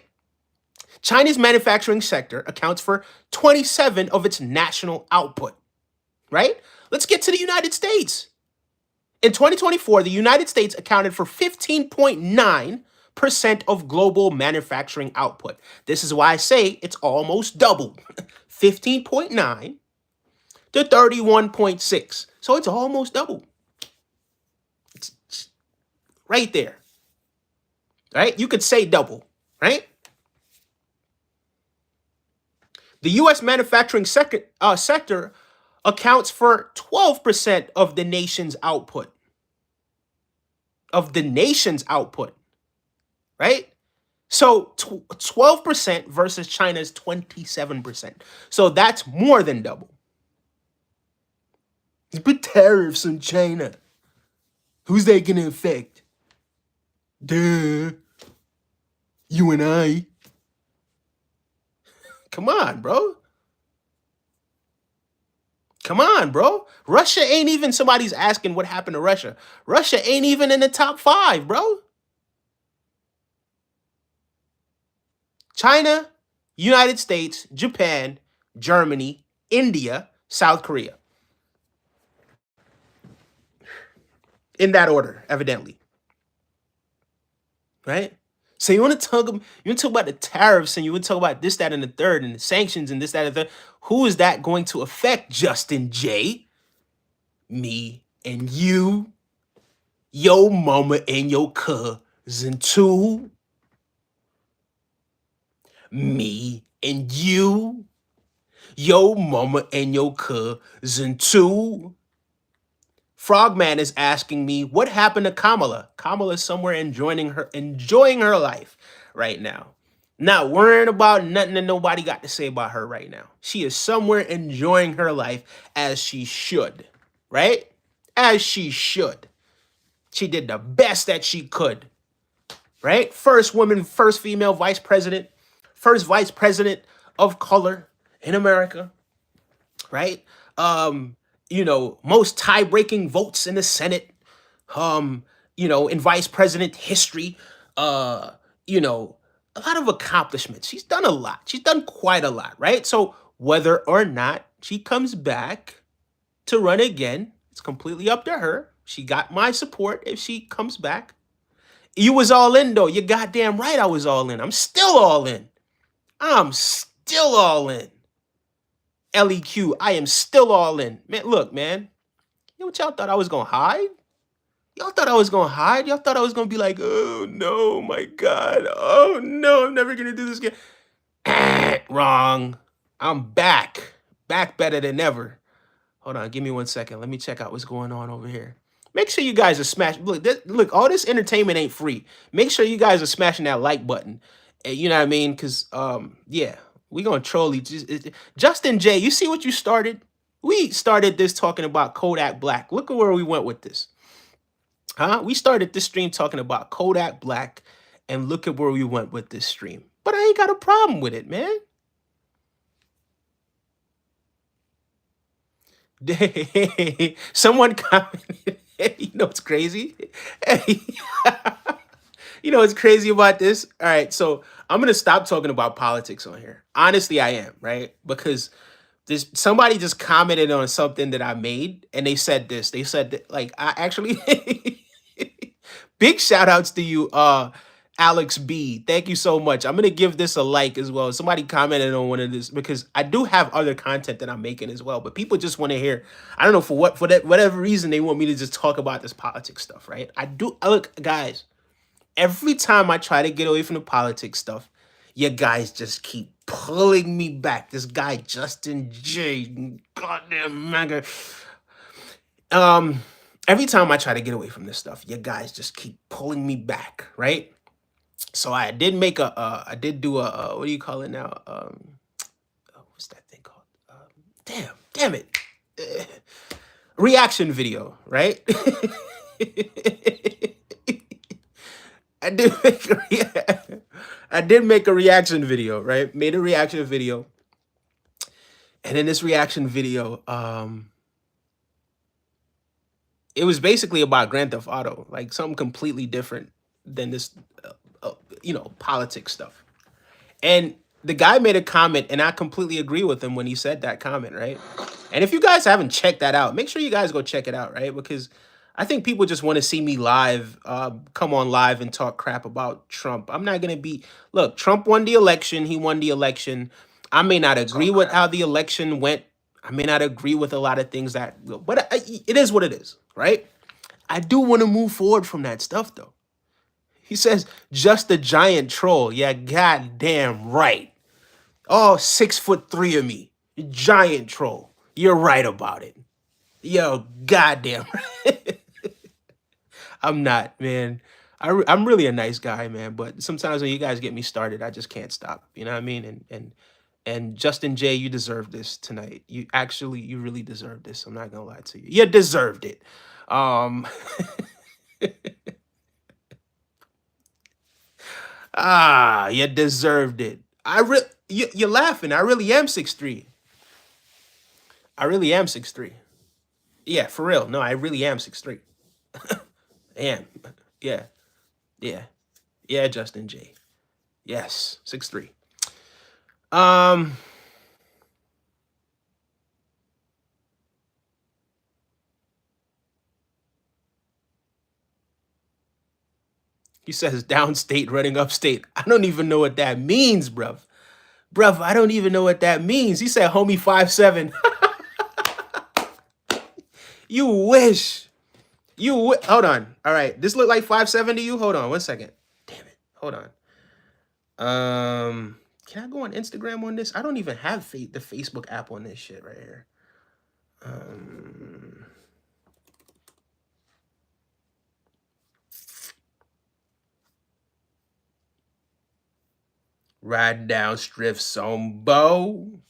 China's manufacturing sector accounts for 27 of its national output. Right? Let's get to the United States. In 2024, the United States accounted for 15.9% of global manufacturing output. This is why I say it's almost double. 15.9 to 31.6. So it's almost double. It's right there. Right? You could say double, right? The U.S. manufacturing sector accounts for 12% of the nation's output. Of the nation's output, right? So 12% versus China's 27%. So that's more than double. You put tariffs on China. Who's that going to affect? Duh. You and I. Come on, bro. Come on, bro. Russia ain't even, somebody's asking what happened to Russia. Russia ain't even in the top 5, bro. China, United States, Japan, Germany, India, South Korea. In that order, evidently. Right? So you want to talk about the tariffs, and you want to talk about this, that, and the third, and the sanctions, and this, that, and the third. Who is that going to affect, Justin J? Me and you, your mama and your cousin too. Me and you, your mama and your cousin too. Frogman is asking me what happened to Kamala. Kamala's somewhere enjoying her life right now. Not worrying about nothing that nobody got to say about her right now. She is somewhere enjoying her life as she should, right? As she should. She did the best that she could, right? First woman, first female vice president, first vice president of color in America, right? Most tie-breaking votes in the Senate, in vice president history, a lot of accomplishments. She's done a lot. She's done quite a lot, right? So whether or not she comes back to run again, it's completely up to her. She got my support if she comes back. You was all in, though. You're goddamn right I was all in. I'm still all in. I'm still all in. LEQ, I am still all in. Man, look, man. You know what y'all thought I was going to hide? Y'all thought I was going to hide? Y'all thought I was going to be like, oh, no, my God. Oh, no, I'm never going to do this again. Wrong. I'm back. Back better than ever. Hold on. Give me 1 second. Let me check out what's going on over here. Make sure you guys are smashing. Look, all this entertainment ain't free. Make sure you guys are smashing that like button. You know what I mean? Because, yeah, we're going to troll you. Justin J, you see what you started? We started this talking about Kodak Black. Look at where we went with this. Huh? We started this stream talking about Kodak Black, and look at where we went with this stream. But I ain't got a problem with it, man. Someone commented, you know what's crazy? You know what's crazy about this? All right, so I'm going to stop talking about politics on here. Honestly, I am, right? Because somebody just commented on something that I made, and they said this. They said that, like, I actually big shout outs to you, Alex B, thank you so much. I'm gonna give this a like as well. Somebody commented on one of this because I do have other content that I'm making as well, but people just want to hear. I don't know for that whatever reason they want me to just talk about this politics stuff, right? Look, guys. Every time I try to get away from the politics stuff, you guys just keep pulling me back. This guy Justin J, goddamn mega. Every time I try to get away from this stuff, you guys just keep pulling me back, right? So I did make I did do a what do you call it now? What's that thing called? Damn it, Uh, reaction video, right? I did make I did make a reaction video, right? Made a reaction video, and in this reaction video, it was basically about Grand Theft Auto, like something completely different than this, politics stuff. And the guy made a comment, and I completely agree with him when he said that comment, right? And if you guys haven't checked that out, make sure you guys go check it out, right? Because I think people just want to see me live, come on live and talk crap about Trump. I'm not going to be, look, Trump won the election. He won the election. I may not agree with how the election went. I may not agree with a lot of things but it is what it is, right? I do want to move forward from that stuff, though. He says, just a giant troll. Yeah, goddamn right. Oh, 6'3" of me. Giant troll. You're right about it. Yo, goddamn. I'm not, man. I'm really a nice guy, man. But sometimes when you guys get me started, I just can't stop. You know what I mean? And Justin J, you deserve this tonight. You really deserve this. I'm not gonna lie to you. You deserved it. Um you deserved it. You're laughing. I really am 6'3". I really am 6'3". Yeah, for real. No, I really am 6'3". I am. Yeah. Yeah. Yeah, Justin J. Yes, 6'3". Um he says downstate running upstate. I don't even know what that means, bruv. Bruv, I don't even know what that means. He said homie 5'7". You wish. Hold on. All right. This look like 5'7" to you? Hold on 1 second. Damn it. Hold on. Can I go on Instagram on this? I don't even have the Facebook app on this shit right here. Riding down strips on bow.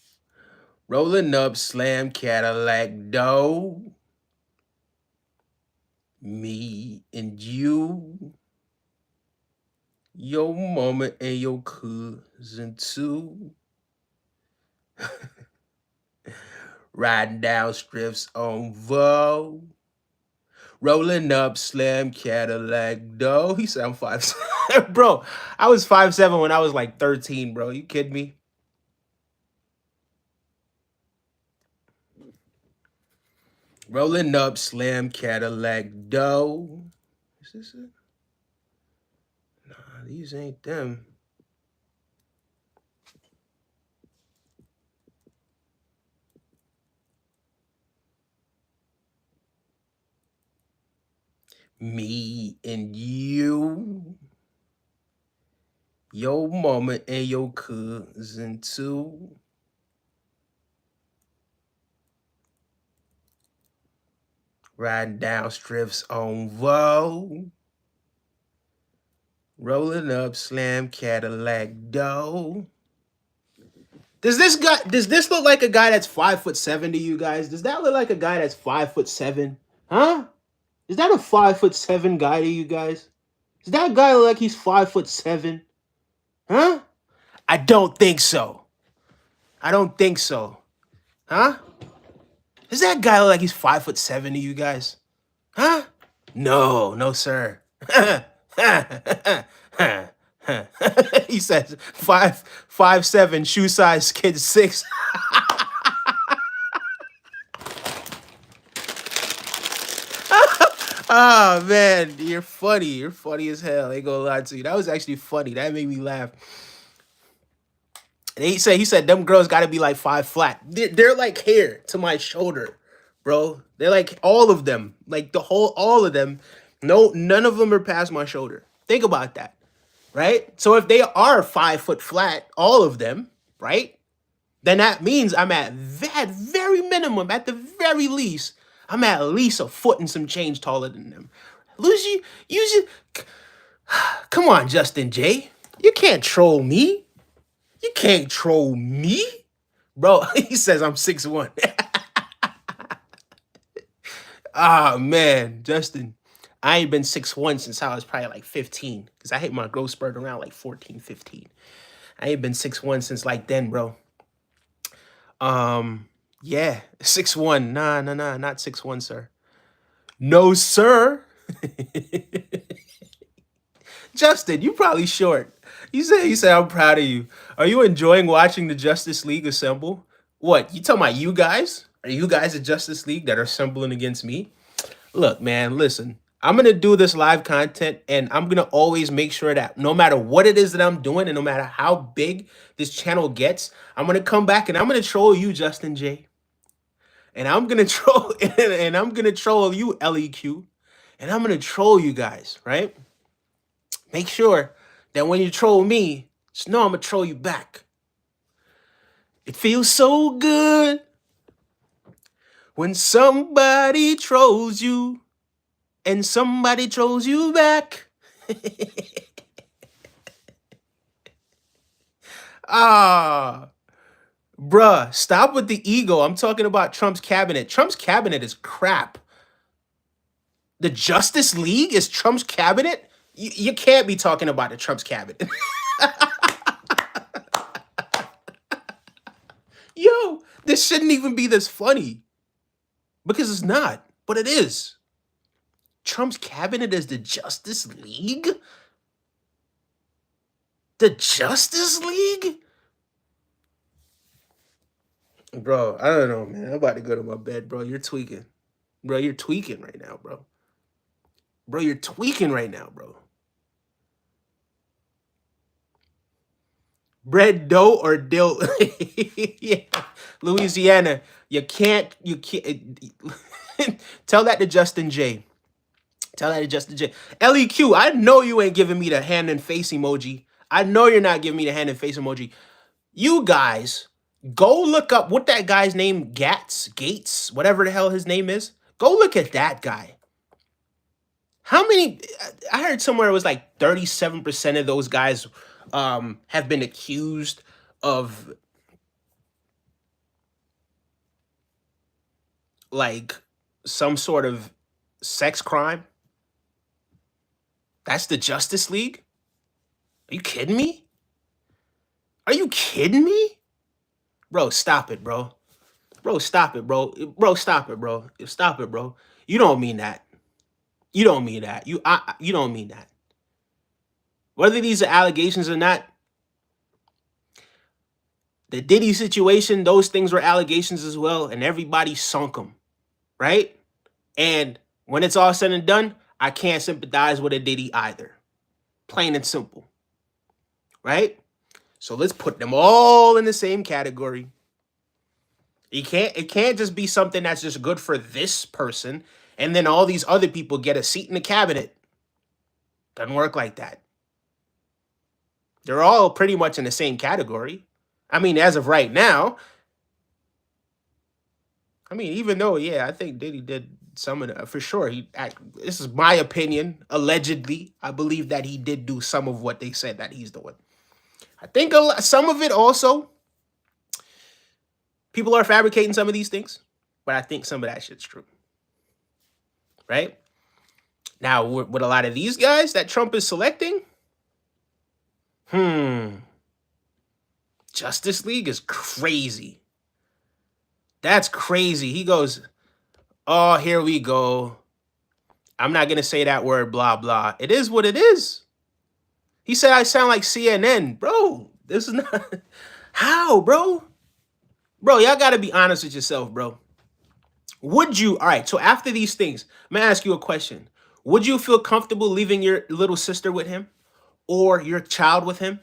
Rolling up slam Cadillac dough. Me and you. Your mama and your cousin too. Riding down strips on Vogue. Rolling up slam Cadillac dough. He said I'm 5'7". Bro, I was 5'7" when I was like 13, bro. You kidding me? Rolling up slam Cadillac dough. Is this it? Nah, these ain't them. Me and you. Your mama and your cousin too. Riding down strips on Vogue. Rolling up slam Cadillac dough. Does this look like a guy that's 5'7" to you guys? Does that look like a guy that's 5'7"? Huh? Is that a 5'7" guy to you guys? Does that guy look like he's 5'7"? Huh? I don't think so. I don't think so. Huh? Does that guy look like he's 5'7" to you guys? Huh? No, sir. He says 5'7", shoe size, kid 6. Oh man, you're funny. You're funny as hell. I ain't gonna lie to you. That was actually funny. That made me laugh. And he said them girls got to be like 5 flat. They're like hair to my shoulder, bro. They're like all of them, like all of them. No, none of them are past my shoulder. Think about that, right? So if they are 5 foot flat, all of them, right? Then that means I'm at that very minimum, at the very least, I'm at least a foot and some change taller than them. You come on, Justin J. You can't troll me. You can't troll me. Bro, he says I'm 6'1". Ah, man, Justin. I ain't been 6'1" since I was probably like 15. Because I hit my growth spurt around like 14, 15. I ain't been 6'1" since like then, bro. Yeah, 6'1". Nah, not 6'1", sir. No, sir. Justin, you probably short. You said I'm proud of you. Are you enjoying watching the Justice League assemble? What, you talking about you guys? Are you guys the Justice League that are assembling against me? Look, man, listen. I'm going to do this live content, and I'm going to always make sure that no matter what it is that I'm doing and no matter how big this channel gets, I'm going to come back and I'm going to troll you, Justin J. And I'm going to troll and I'm going to troll you, LEQ. And I'm going to troll you guys, right? Make sure that when you troll me, just know I'm going to troll you back. It feels so good when somebody trolls you and somebody trolls you back. Ah, bruh, stop with the ego. I'm talking about Trump's cabinet. Trump's cabinet is crap. The Justice League is Trump's cabinet? You can't be talking about the Trump's cabinet. Yo, this shouldn't even be this funny. Because it's not, but it is. Trump's cabinet is the Justice League? The Justice League? Bro, I don't know, man. I'm about to go to my bed, bro. You're tweaking. Bro, you're tweaking right now, bro. Bro, you're tweaking right now, bro. Bread, dough, or dill? Yeah. Louisiana, you can't. Tell that to Justin J. Tell that to Justin J. LEQ, I know you ain't giving me the hand and face emoji. I know you're not giving me the hand and face emoji. You guys, go look up what that guy's name, Gates, whatever the hell his name is. Go look at that guy. How many? I heard somewhere it was like 37% of those guys have been accused of like some sort of sex crime. That's the Justice League? Are you kidding me? Are you kidding me? Bro, stop it, bro. Bro, stop it, bro. Bro, stop it, bro. Stop it, bro. You don't mean that. You don't mean that. You don't mean that. Whether these are allegations or not, the Diddy situation, those things were allegations as well, and everybody sunk them, right? And when it's all said and done, I can't sympathize with a Diddy either. Plain and simple, right? So let's put them all in the same category. It can't just be something that's just good for this person, and then all these other people get a seat in the cabinet. Doesn't work like that. They're all pretty much in the same category. I mean, as of right now, I mean, even though, yeah, I think Diddy did some of the, for sure. This is my opinion, allegedly. I believe that he did do some of what they said that he's doing. I think some of it also, people are fabricating some of these things, but I think some of that shit's true. Right? Now, with a lot of these guys that Trump is selecting, Justice League is crazy. That's crazy. He goes, oh, here we go. I'm not going to say that word, blah, blah. It is what it is. He said I sound like CNN. Bro, this is not... How, bro? Bro, y'all got to be honest with yourself, bro. Would you... All right, so after these things, I'm going to ask you a question. Would you feel comfortable leaving your little sister with him or your child with him?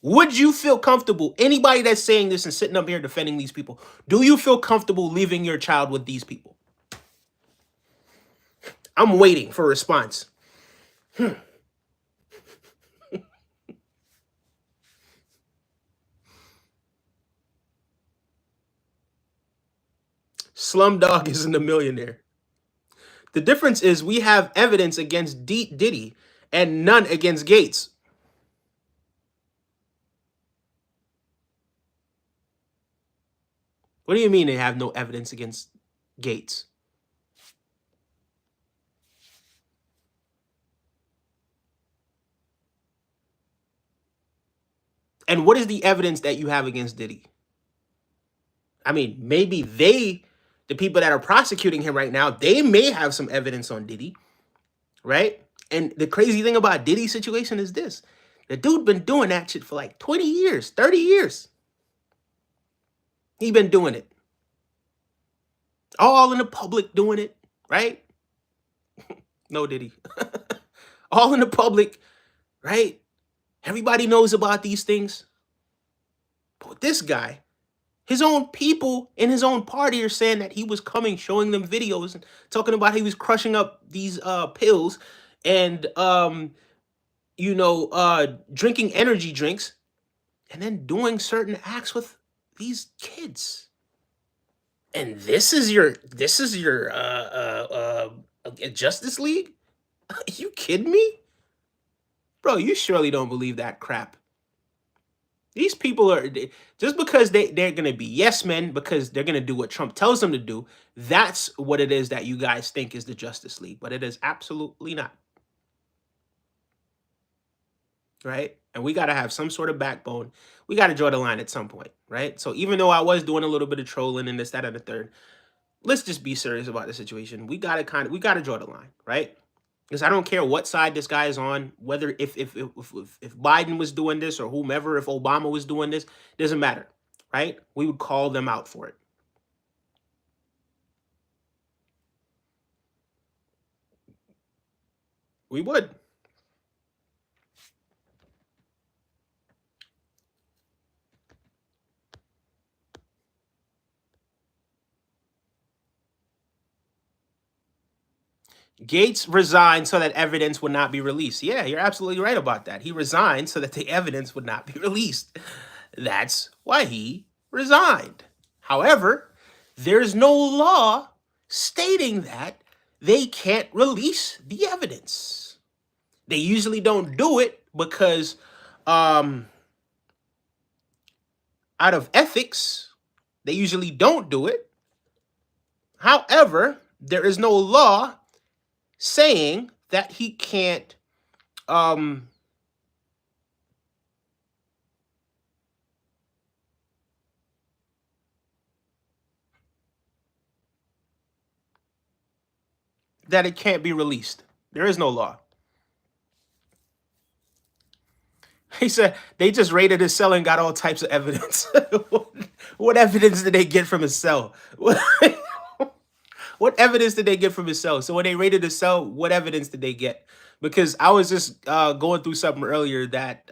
Would you feel comfortable? Anybody that's saying this and sitting up here defending these people, do you feel comfortable leaving your child with these people? I'm waiting for a response. Slumdog isn't a millionaire. The difference is we have evidence against Diddy and none against Gates. What do you mean they have no evidence against Gates? And what is the evidence that you have against Diddy? I mean, maybe the people that are prosecuting him right now, they may have some evidence on Diddy, right? And the crazy thing about Diddy's situation is this. The dude been doing that shit for like 20 years, 30 years. He been doing it. All in the public doing it, right? No, Diddy. All in the public, right? Everybody knows about these things. But with this guy, his own people in his own party are saying that he was coming, showing them videos and talking about he was crushing up these pills and drinking energy drinks and then doing certain acts with these kids. And this is your Justice League? Are you kidding me? Bro, you surely don't believe that crap. These people are just because they're gonna be yes men because they're gonna do what Trump tells them to do. That's what it is that you guys think is the Justice League, but it is absolutely not. Right? And we gotta have some sort of backbone. We gotta draw the line at some point, right? So even though I was doing a little bit of trolling and this, that, and the third, let's just be serious about the situation. We gotta draw the line, right? Because I don't care what side this guy is on, whether if Biden was doing this or whomever, if Obama was doing this, doesn't matter, right? We would call them out for it. We would. Gates resigned so that evidence would not be released. Yeah, you're absolutely right about that. He resigned so that the evidence would not be released. That's why he resigned. However, there's no law stating that they can't release the evidence. They usually don't do it because out of ethics, they usually don't do it. However, there is no law saying that he can't that it can't be released. There is no law. He said they just raided his cell and got all types of evidence. What evidence did they get from his cell? What evidence did they get from his cell? So when they raided his cell, what evidence did they get? Because I was just going through something earlier that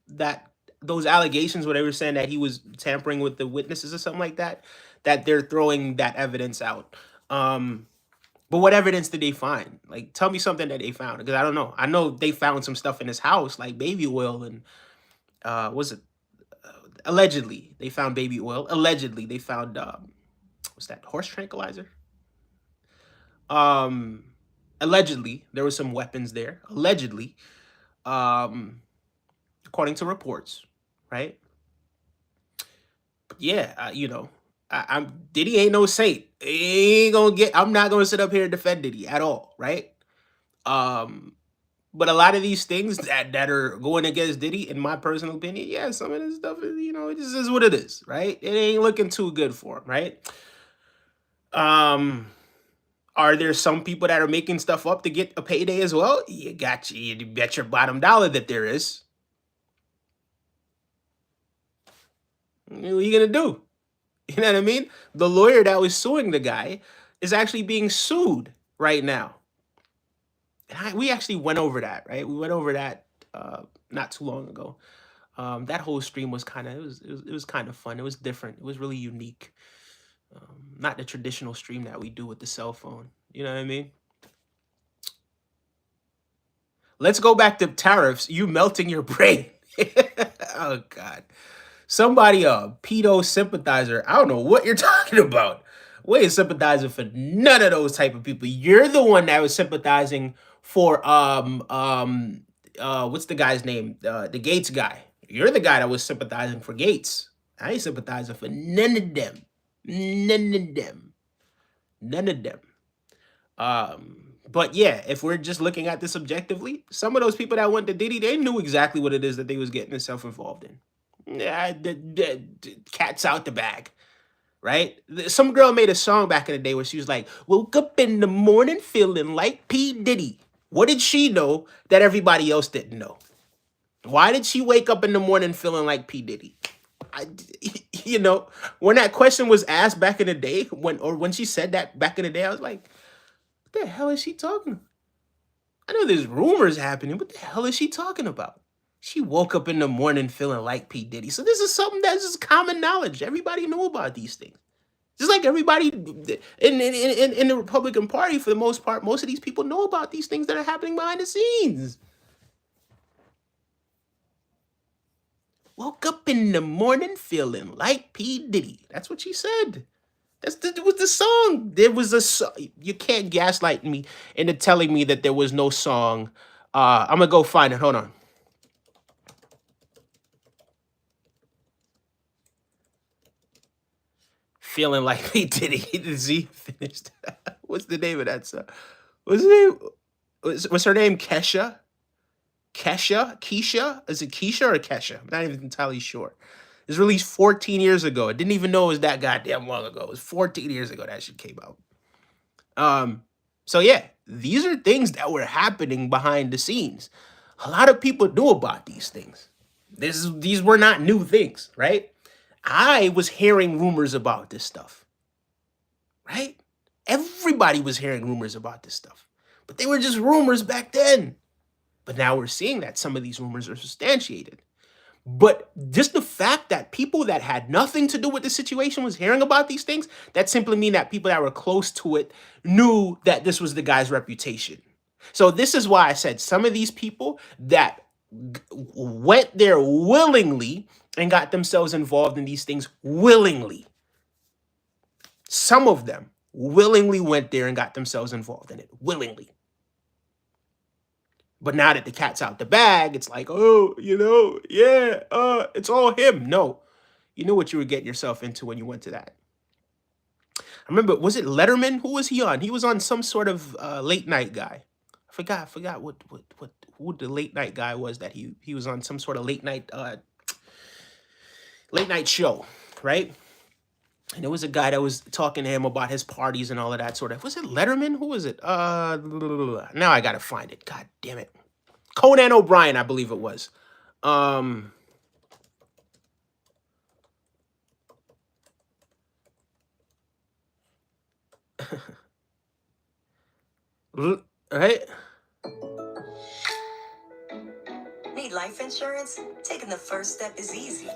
that those allegations where they were saying that he was tampering with the witnesses or something like that, that they're throwing that evidence out. But what evidence did they find? Like, tell me something that they found, because I don't know. I know they found some stuff in his house, like baby oil and was it allegedly they found baby oil. Allegedly they found what's that, horse tranquilizer? Allegedly there was some weapons there. Allegedly, according to reports, right? But yeah, I'm Diddy ain't no saint. He ain't gonna get. I'm not gonna sit up here and defend Diddy at all, right? But a lot of these things that are going against Diddy, in my personal opinion, yeah, some of this stuff is, it just is what it is, right? It ain't looking too good for him, right? Are there some people that are making stuff up to get a payday as well? You bet your bottom dollar that there is. What are you gonna do? You know what I mean? The lawyer that was suing the guy is actually being sued right now. And we actually went over that, right? We went over that not too long ago. That whole stream was kind of it was kind of fun. It was different. It was really unique. Not the traditional stream that we do with the cell phone. You know what I mean? Let's go back to tariffs. You melting your brain. Oh God. Somebody a pedo sympathizer. I don't know what you're talking about. We ain't sympathizing for none of those type of people. You're the one that was sympathizing for what's the guy's name? The Gates guy. You're the guy that was sympathizing for Gates. I ain't sympathizing for none of them. None of them. None of them. But yeah, if we're just looking at this objectively, some of those people that went to Diddy, they knew exactly what it is that they was getting themselves involved in. Yeah, the cat's out the bag, right? Some girl made a song back in the day where she was like, "Woke up in the morning feeling like P Diddy." What did she know that everybody else didn't know? Why did she wake up in the morning feeling like P Diddy? I, you know, when that question was asked back in the day, when she said that back in the day, I was like, "What the hell is she talking about? I know there's rumors happening. What the hell is she talking about?" She woke up in the morning feeling like P. Diddy. So this is something that's just common knowledge. Everybody knew about these things. Just like everybody in the Republican Party, for the most part, most of these people know about these things that are happening behind the scenes. Woke up in the morning feeling like P. Diddy. That's what she said. That was the song. There was a song. You can't gaslight me into telling me that there was no song. I'm gonna go find it. Hold on. Feeling like P. Diddy. Is he finished? What's the name of that song? What's the name? What's her name? Kesha? Kesha? Keisha? Is it Keisha or Kesha? I'm not even entirely sure. It was released 14 years ago. I didn't even know it was that goddamn long ago. It was 14 years ago that shit came out. So yeah, these are things that were happening behind the scenes. A lot of people knew about these things. These were not new things, right? I was hearing rumors about this stuff, right? Everybody was hearing rumors about this stuff, but they were just rumors back then. But now we're seeing that some of these rumors are substantiated. But just the fact that people that had nothing to do with the situation was hearing about these things, that simply mean that people that were close to it knew that this was the guy's reputation. So this is why I said some of these people that went there willingly and got themselves involved in these things willingly. Some of them willingly went there and got themselves involved in it willingly. But now that the cat's out the bag, it's like, oh, yeah, it's all him. No, you knew what you were getting yourself into when you went to that. I remember, was it Letterman? Who was he on? He was on some sort of late night guy. I forgot what who the late night guy was that he was on some sort of late night show, right? And there was a guy that was talking to him about his parties and all of that sort of. Was it Letterman? Who was it? Now I gotta find it. God damn it. Conan O'Brien, I believe it was. Right? Need life insurance? Taking the first step is easy.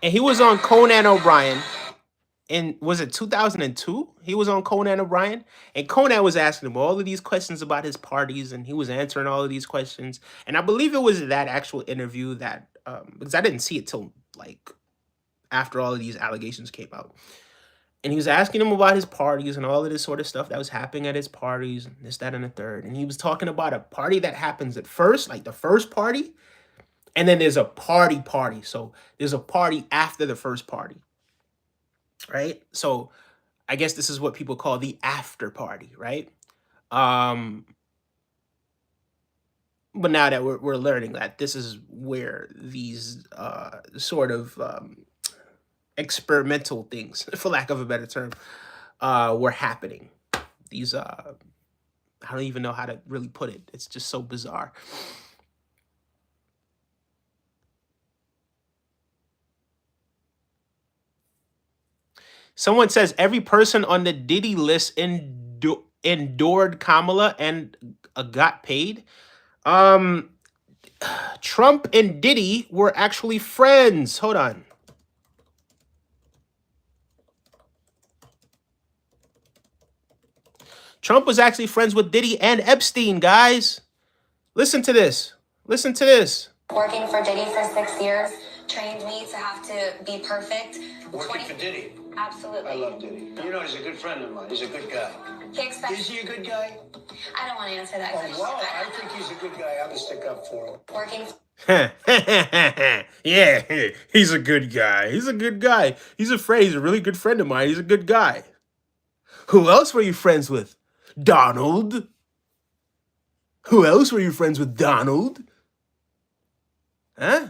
And he was on Conan O'Brien. In was it 2002? He was on Conan O'Brien, and Conan was asking him all of these questions about his parties, and he was answering all of these questions. And I believe it was that actual interview that because I didn't see it till like after all of these allegations came out. And he was asking him about his parties and all of this sort of stuff that was happening at his parties, and this, that, and the third. And he was talking about a party that happens at first, like the first party, and then there's a party. So there's a party after the first party, right? So I guess this is what people call the after party, right? But now that we're learning that this is where these sort of experimental things, for lack of a better term, were happening. These I don't even know how to really put it. It's just so bizarre. Someone says every person on the Diddy list endured Kamala and got paid. Um, Trump and Diddy were actually friends. Hold on. Trump was actually friends with Diddy and Epstein, guys. Listen to this. Listen to this. Working for Diddy for 6 years trained me to have to be perfect. Working for Diddy. Absolutely. I love Diddy. You know, he's a good friend of mine. He's a good guy. He expects. Is he a good guy? I don't want to answer that question. Well, I think he's a good guy. I'm gonna stick up for him. Working. Yeah, he's a good guy. He's a good guy. He's a friend. He's a really good friend of mine. He's a good guy. Who else were you friends with? Donald? Who else were you friends with? Donald? Huh?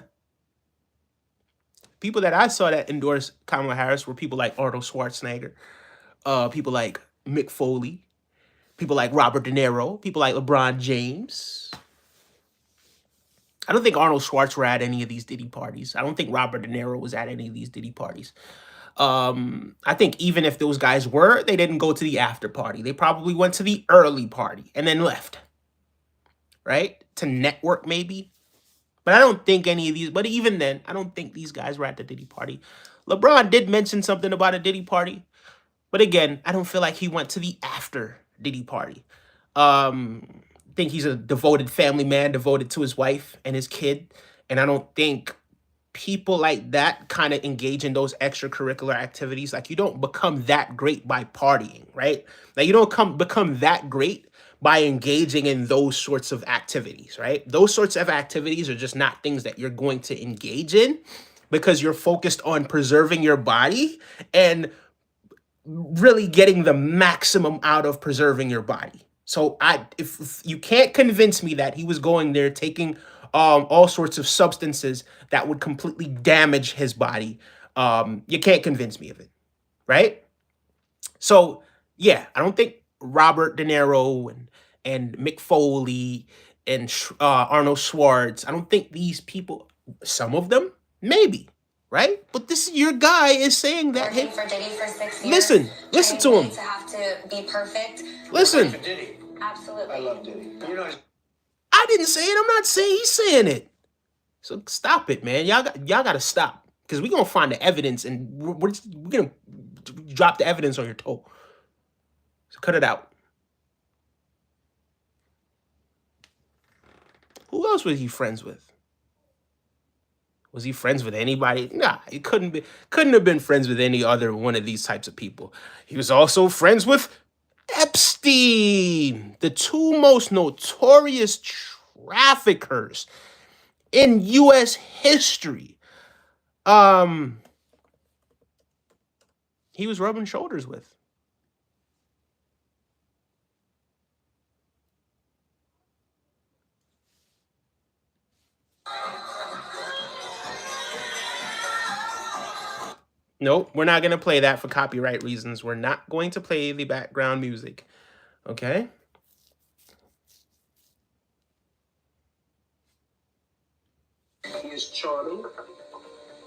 People that I saw that endorsed Kamala Harris were people like Arnold Schwarzenegger, people like Mick Foley, people like Robert De Niro, people like LeBron James. I don't think Arnold Schwarzenegger were at any of these Diddy parties. I don't think Robert De Niro was at any of these Diddy parties. I think even if those guys were, they didn't go to the after party. They probably went to the early party and then left, right? To network maybe. But I don't think any of these, but even then, I don't think these guys were at the Diddy party. LeBron did mention something about a Diddy party. But again, I don't feel like he went to the after Diddy party. I think he's a devoted family man, devoted to his wife and his kid. And I don't think people like that kind of engage in those extracurricular activities. Like, you don't become that great by partying, right? Like, you don't become that great by engaging in those sorts of activities, right? Those sorts of activities are just not things that you're going to engage in because you're focused on preserving your body and really getting the maximum out of preserving your body. So if you can't convince me that he was going there taking all sorts of substances that would completely damage his body, you can't convince me of it, right? So yeah, I don't think Robert De Niro and Mick Foley and Arnold Schwartz, I don't think these people, some of them, maybe, right? But this is your guy is saying that. Working for Diddy for 6 years. Listen to him. To have to be perfect. Listen. Working for Diddy. Absolutely. I love Diddy. You know, I didn't say it. I'm not saying he's saying it. So stop it, man. Y'all got to stop, because we're gonna find the evidence and we're gonna drop the evidence on your toe. So cut it out. Who else was he friends with? Was he friends with anybody? Nah, he couldn't have been friends with any other one of these types of people. He was also friends with Epstein, the two most notorious traffickers in U.S. history. He was rubbing shoulders with. Nope, we're not going to play that for copyright reasons. We're not going to play the background music. Okay? He is charming.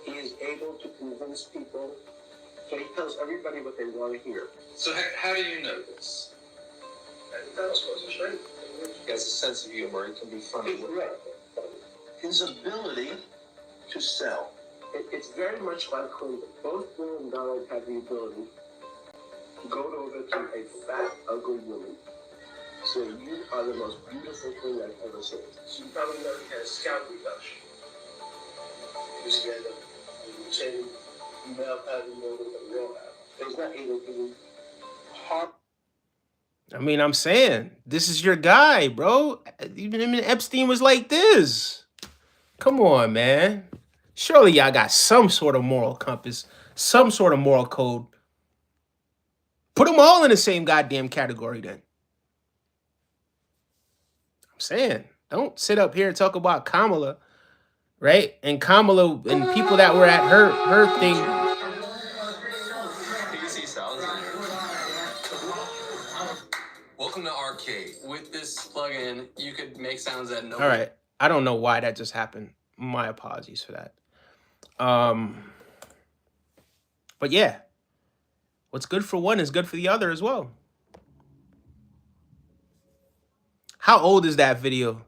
He is able to convince people. So he tells everybody what they want to hear. So how do you know this? That was supposed to show. He has a sense of humor. He can be funny. Right. His ability to sell. It's very much like Cleveland. Both Bill and Donald have the ability to go over to a fat, ugly woman, say, "You are the most beautiful thing I've ever seen." She probably never had a scalp reduction. You just get a chain, male pattern more than a real pattern. It's not even hard. I mean, I'm saying, this is your guy, bro. Even Epstein was like this. Come on, man. Surely y'all got some sort of moral compass, some sort of moral code. Put them all in the same goddamn category then. I'm saying, don't sit up here and talk about Kamala, right? And Kamala and people that were at her thing. PC sounds in here. Welcome to Arcade. With this plugin, you could make sounds that no. All right. I don't know why that just happened. My apologies for that. But yeah, what's good for one is good for the other as well. How old is that video?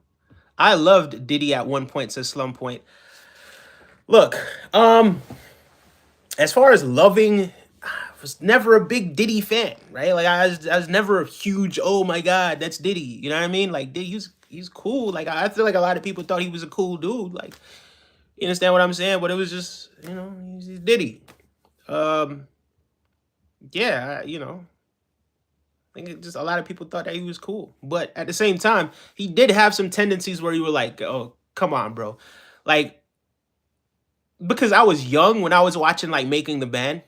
I loved Diddy at one point, says Slum Point. Look, as far as loving, I was never a big Diddy fan, right? Like I was never a huge, oh my God, that's Diddy. You know what I mean? Like Diddy, he's cool. Like I feel like a lot of people thought he was a cool dude. Like, you understand what I'm saying? But it was just, he's Diddy. Yeah, I think just a lot of people thought that he was cool. But at the same time, he did have some tendencies where you were like, oh, come on, bro. Like, because I was young when I was watching like Making the Band,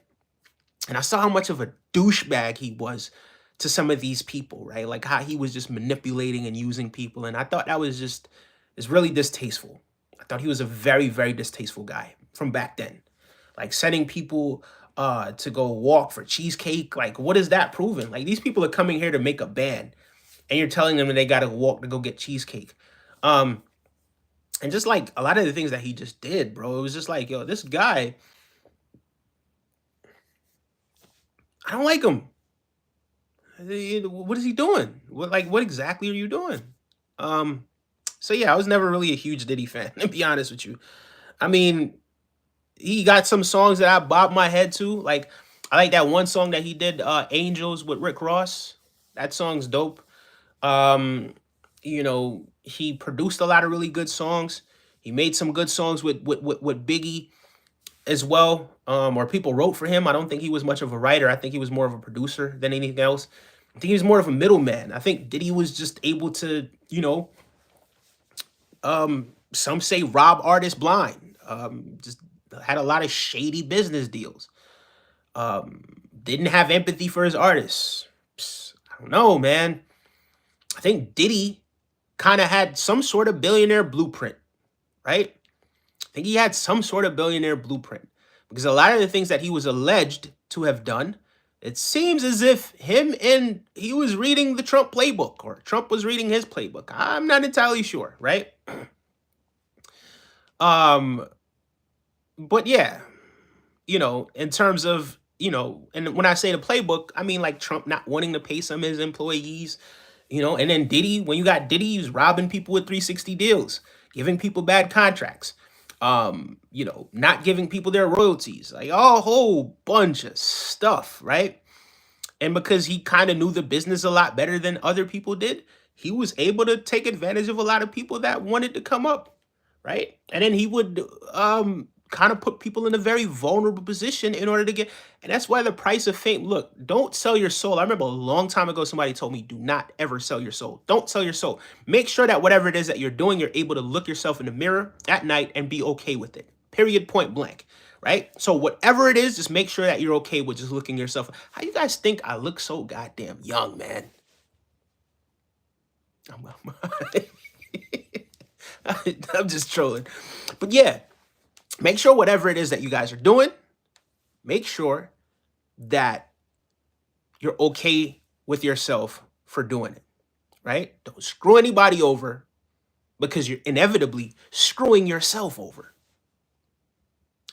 and I saw how much of a douchebag he was to some of these people, right? Like how he was just manipulating and using people. And I thought that was just, it's really distasteful. I thought he was a very, very distasteful guy from back then. Like sending people to go walk for cheesecake. Like, what is that proving? Like, these people are coming here to make a band, and you're telling them that they got to walk to go get cheesecake. And just like a lot of the things that he just did, bro, it was just like, yo, this guy, I don't like him. What is he doing? What exactly are you doing? So yeah, I was never really a huge Diddy fan, to be honest with you. I mean, he got some songs that I bob my head to. Like, I like that one song that he did, Angels with Rick Ross. That song's dope. He produced a lot of really good songs. He made some good songs with Biggie as well. Or people wrote for him. I don't think he was much of a writer. I think he was more of a producer than anything else. I think he was more of a middleman. I think Diddy was just able to, some say rob artists blind. Just had a lot of shady business deals. Didn't have empathy for his artists. I don't know, man. I think Diddy kind of had some sort of billionaire blueprint, right? I think he had some sort of billionaire blueprint because a lot of the things that he was alleged to have done, it seems as if he was reading the Trump playbook or Trump was reading his playbook. I'm not entirely sure, right? But yeah, in terms of, and when I say the playbook, I mean like Trump not wanting to pay some of his employees, and then Diddy, when you got Diddy, he was robbing people with 360 deals, giving people bad contracts, not giving people their royalties, like a whole bunch of stuff, right? And because he kind of knew the business a lot better than other people did, he was able to take advantage of a lot of people that wanted to come up, right? And then he would kind of put people in a very vulnerable position in order to get, and that's why the price of fame, look, don't sell your soul. I remember a long time ago, somebody told me, do not ever sell your soul. Don't sell your soul. Make sure that whatever it is that you're doing, you're able to look yourself in the mirror at night and be okay with it. Period, point blank. Right? So whatever it is, just make sure that you're okay with just looking yourself. How you guys think I look so goddamn young, man? I'm just trolling. But yeah, make sure whatever it is that you guys are doing, make sure that you're okay with yourself for doing it, right? Don't screw anybody over because you're inevitably screwing yourself over.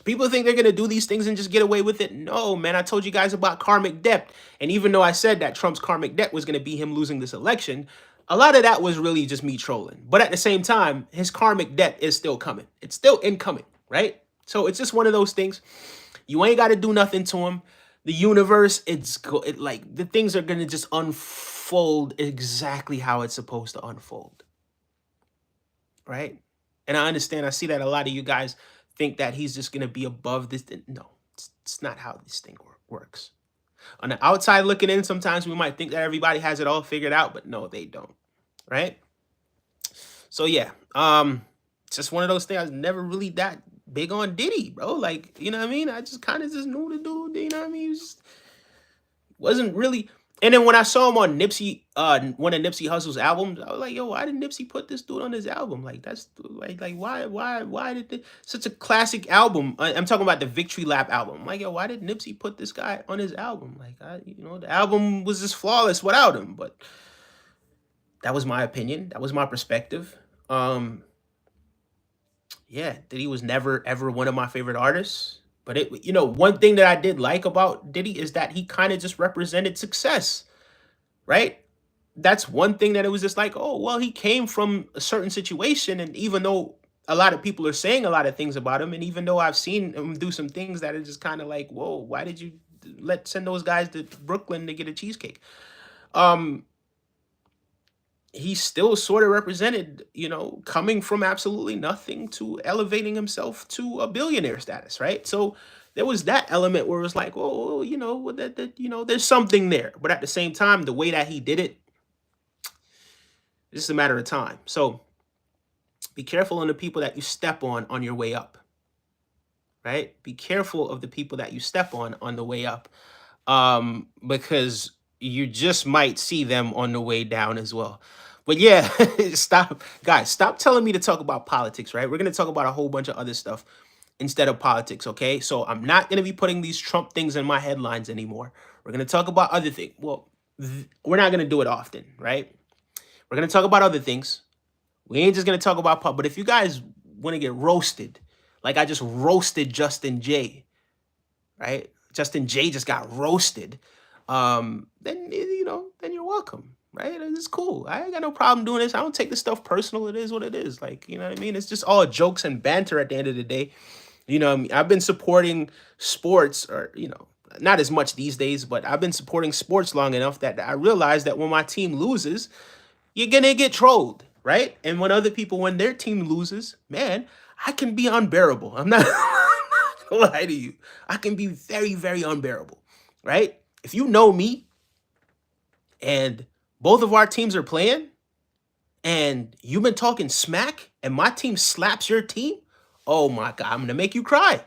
People think they're going to do these things and just get away with it. No, man, I told you guys about karmic debt. And even though I said that Trump's karmic debt was going to be him losing this election, a lot of that was really just me trolling. But at the same time, his karmic debt is still coming. It's still incoming, right? So it's just one of those things. You ain't got to do nothing to him. The universe, like the things are going to just unfold exactly how it's supposed to unfold, right? And I understand. I see that a lot of you guys think that he's just going to be above this. No, it's not how this thing works. On the outside looking in, sometimes we might think that everybody has it all figured out, but no, they don't, right? So yeah, it's just one of those things. I was never really that big on Diddy, bro. Like, you know what I mean? I just kind of just knew the dude, you know what I mean? He wasn't really. And then when I saw him on Nipsey, one of Nipsey Hussle's albums, I was like, yo, why did Nipsey put this dude on his album? Like, that's like why did such a classic album? I'm talking about the Victory Lap album. I'm like, yo, why did Nipsey put this guy on his album? Like, the album was just flawless without him. But that was my opinion. That was my perspective. Yeah, Diddy was never ever one of my favorite artists. But one thing that I did like about Diddy is that he kind of just represented success, right? that's one thing that it was just like, oh, well, he came from a certain situation. And even though a lot of people are saying a lot of things about him, and even though I've seen him do some things that are just kind of like, whoa, why did you send those guys to Brooklyn to get a cheesecake? Um, he still sort of represented, coming from absolutely nothing to elevating himself to a billionaire status, right? So there was that element where it was like, oh, there's something there. But at the same time, the way that he did it, it's just a matter of time. So be careful on the people that you step on your way up, right? Be careful of the people that you step on the way up, because you just might see them on the way down as well. But yeah, stop telling me to talk about politics, right? We're going to talk about a whole bunch of other stuff instead of politics, okay? So I'm not going to be putting these Trump things in my headlines anymore. We're going to talk about other things. Well, we're not going to do it often, right? We're going to talk about other things. We ain't just going to talk about pop. But if you guys want to get roasted, like I just roasted Justin J, right? Justin J just got roasted. Then you're welcome, right? It's cool. I ain't got no problem doing this. I don't take this stuff personal. It is what it is. Like, you know what I mean? It's just all jokes and banter at the end of the day. You know what I mean? I've been supporting sports, or, not as much these days, but I've been supporting sports long enough that I realize that when my team loses, you're gonna get trolled, right? And when their team loses, man, I can be unbearable. I'm not gonna lie to you. I can be very, very unbearable, right? If you know me and both of our teams are playing and you've been talking smack and my team slaps your team, oh my God, I'm gonna make you cry.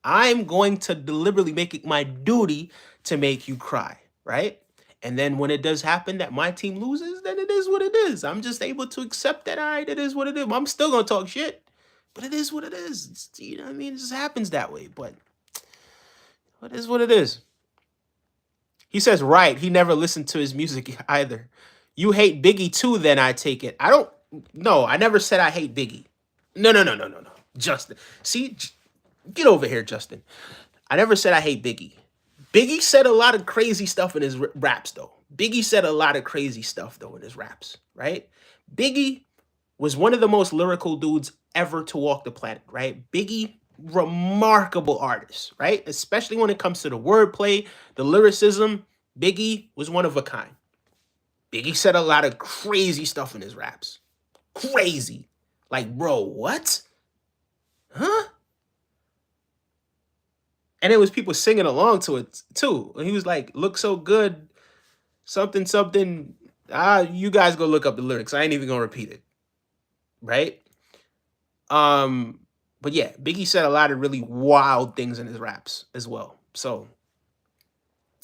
I'm going to deliberately make it my duty to make you cry, right? And then when it does happen that my team loses, then it is what it is. I'm just able to accept that, all right, it is what it is. I'm still going to talk shit, but it is what it is. You know what I mean? It just happens that way, but it is what it is. He says, right, he never listened to his music either. You hate Biggie too, then I take it. No, I never said I hate Biggie. No. Justin, see, get over here, Justin. I never said I hate Biggie. Biggie said a lot of crazy stuff in his raps, though. Biggie said a lot of crazy stuff, though, in his raps, right? Biggie was one of the most lyrical dudes ever to walk the planet, right? Biggie, remarkable artist, right? Especially when it comes to the wordplay, the lyricism. Biggie was one of a kind. Biggie said a lot of crazy stuff in his raps. Crazy. Like, bro, what? Huh? And it was people singing along to it too. And he was like, look so good, something, something. You guys go look up the lyrics. I ain't even gonna repeat it. Right? But yeah, Biggie said a lot of really wild things in his raps as well. So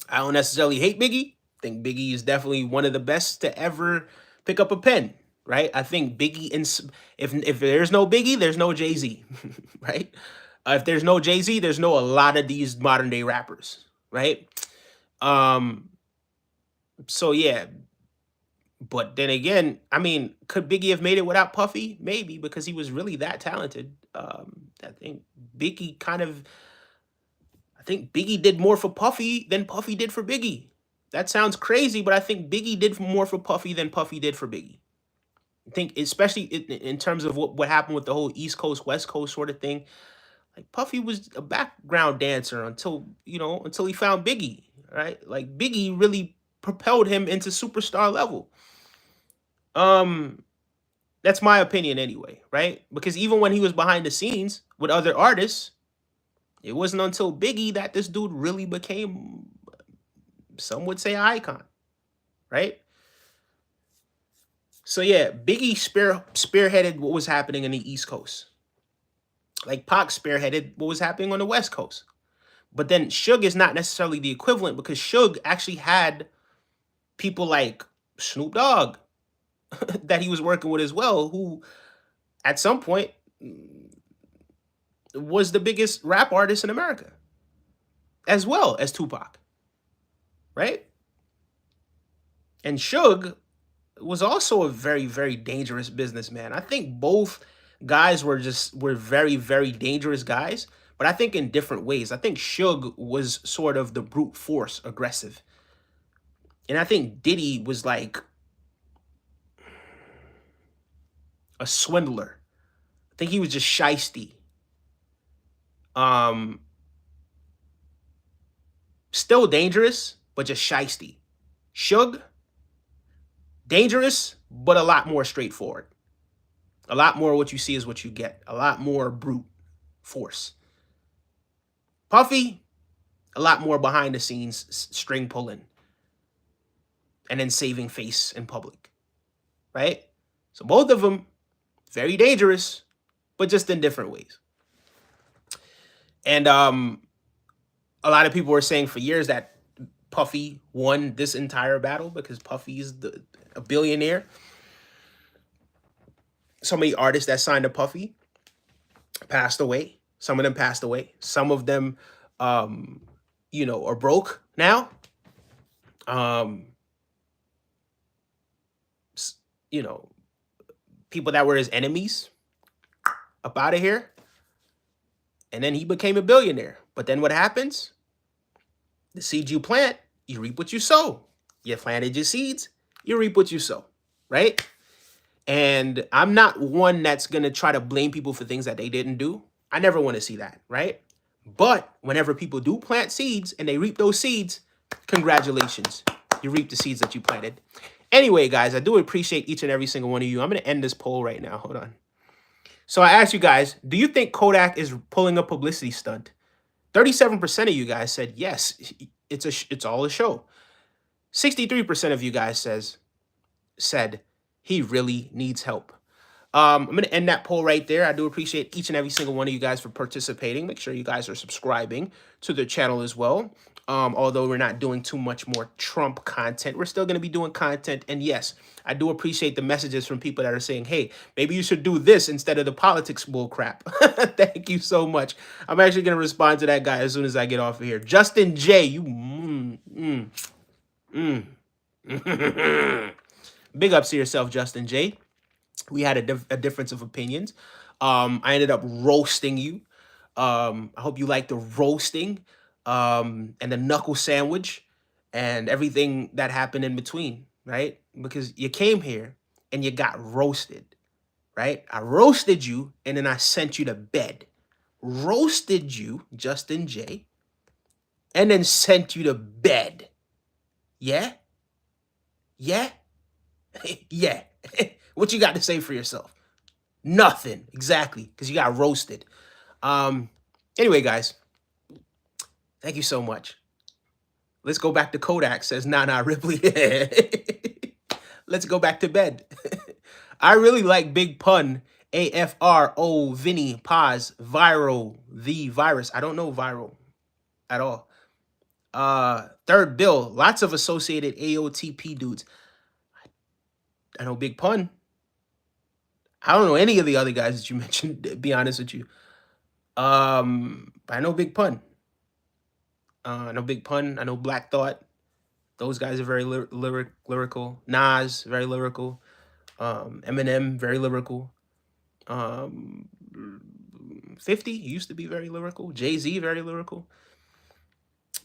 I don't necessarily hate Biggie. I think Biggie is definitely one of the best to ever pick up a pen. Right? I think Biggie, if there's no Biggie, there's no Jay-Z. Right? If there's no Jay-Z, there's no a lot of these modern day rappers, right? So yeah, but then again, I mean, could Biggie have made it without Puffy? Maybe, because he was really that talented. I think Biggie did more for Puffy than Puffy did for Biggie. That sounds crazy, but I think Biggie did more for Puffy than Puffy did for Biggie. I think, especially in terms of what happened with the whole East Coast, West Coast sort of thing. Like Puffy was a background dancer until he found Biggie, right? Like Biggie really propelled him into superstar level. That's my opinion anyway, right? Because even when he was behind the scenes with other artists, it wasn't until Biggie that this dude really became, some would say, an icon, right? So yeah, Biggie spearheaded what was happening in the East Coast. Like Pac spearheaded what was happening on the West Coast. But then Suge is not necessarily the equivalent, because Suge actually had people like Snoop Dogg that he was working with as well, who at some point was the biggest rap artist in America, as well as Tupac, right? And Suge was also a very, very dangerous businessman. I think both guys were very, very dangerous guys, but I think in different ways. I think Suge was sort of the brute force aggressive. And I think Diddy was like a swindler. I think he was just shiesty. Still dangerous, but just shiesty. Suge, dangerous, but a lot more straightforward. A lot more what you see is what you get. A lot more brute force. Puffy, a lot more behind the scenes string pulling and then saving face in public, right? So both of them, very dangerous, but just in different ways. And a lot of people were saying for years that Puffy won this entire battle because Puffy's a billionaire. So many artists that signed to Puffy passed away. Some of them passed away. Some of them, you know, are broke now. You know, people that were his enemies up out of here. And then he became a billionaire. But then what happens? The seed you plant, you reap what you sow. You planted your seeds, you reap what you sow, right? And I'm not one that's going to try to blame people for things that they didn't do. I never want to see that, right? But whenever people do plant seeds and they reap those seeds, congratulations. You reap the seeds that you planted. Anyway, guys, I do appreciate each and every single one of you. I'm going to end this poll right now. Hold on. So I asked you guys, do you think Kodak is pulling a publicity stunt? 37% of you guys said yes, it's all a show. 63% of you guys said he really needs help. I'm going to end that poll right there. I do appreciate each and every single one of you guys for participating. Make sure you guys are subscribing to the channel as well. Although we're not doing too much more Trump content, we're still going to be doing content. And yes, I do appreciate the messages from people that are saying, hey, maybe you should do this instead of the politics bull crap. Thank you so much. I'm actually going to respond to that guy as soon as I get off of here. Justin J, you big ups to yourself, Justin J. We had a difference of opinions. I ended up roasting you. I hope you like the roasting and the knuckle sandwich and everything that happened in between, right? Because you came here and you got roasted, right? I roasted you and then I sent you to bed. Roasted you, Justin J, and then sent you to bed. Yeah? Yeah? Yeah. What you got to say for yourself? Nothing. Exactly. Because you got roasted. Anyway, guys. Thank you so much. Let's go back to Kodak, says Nana Ripley. Let's go back to bed. I really like Big Pun. AFRO, Vinny, Paz, Viral, The Virus. I don't know Viral at all. Third Bill. Lots of associated AOTP dudes. I know Big Pun. I don't know any of the other guys that you mentioned, to be honest with you. I know Big Pun. I know Big Pun. I know Black Thought. Those guys are very lyrical. Nas, very lyrical. Eminem, very lyrical. 50 used to be very lyrical. Jay-Z, very lyrical.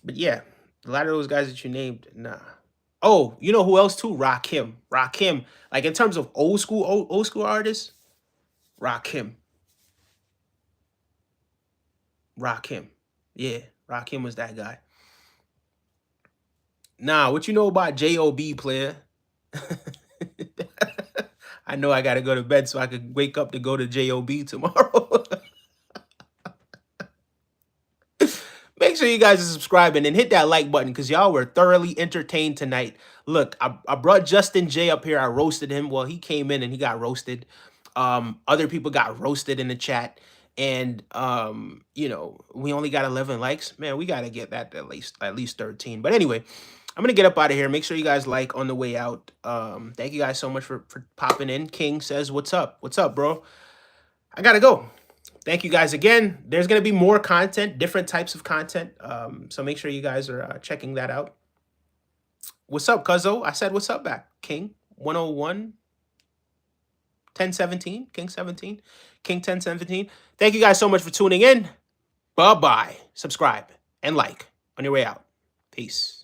But yeah, a lot of those guys that you named, nah. Oh, you know who else too? Rakim. Rakim. Like in terms of old school artists, Rakim. Rakim. Yeah, Rakim was that guy. Nah, what you know about J.O.B. player? I know I gotta go to bed so I could wake up to go to J.O.B. tomorrow. Make sure you guys are subscribing and hit that like button because y'all were thoroughly entertained tonight. Look, I brought Justin J up here. I roasted him. Well, he came in and he got roasted. Other people got roasted in the chat. And, you know, we only got 11 likes. Man, we got to get that at least 13. But anyway, I'm going to get up out of here. Make sure you guys like on the way out. Thank you guys so much for popping in. King says, what's up? What's up, bro? I got to go. Thank you guys again. There's going to be more content, different types of content. So make sure you guys are checking that out. What's up, cuzzo? I said, what's up back? King 101, 1017, King 17, King 1017. Thank you guys so much for tuning in. Bye-bye. Subscribe and like on your way out. Peace.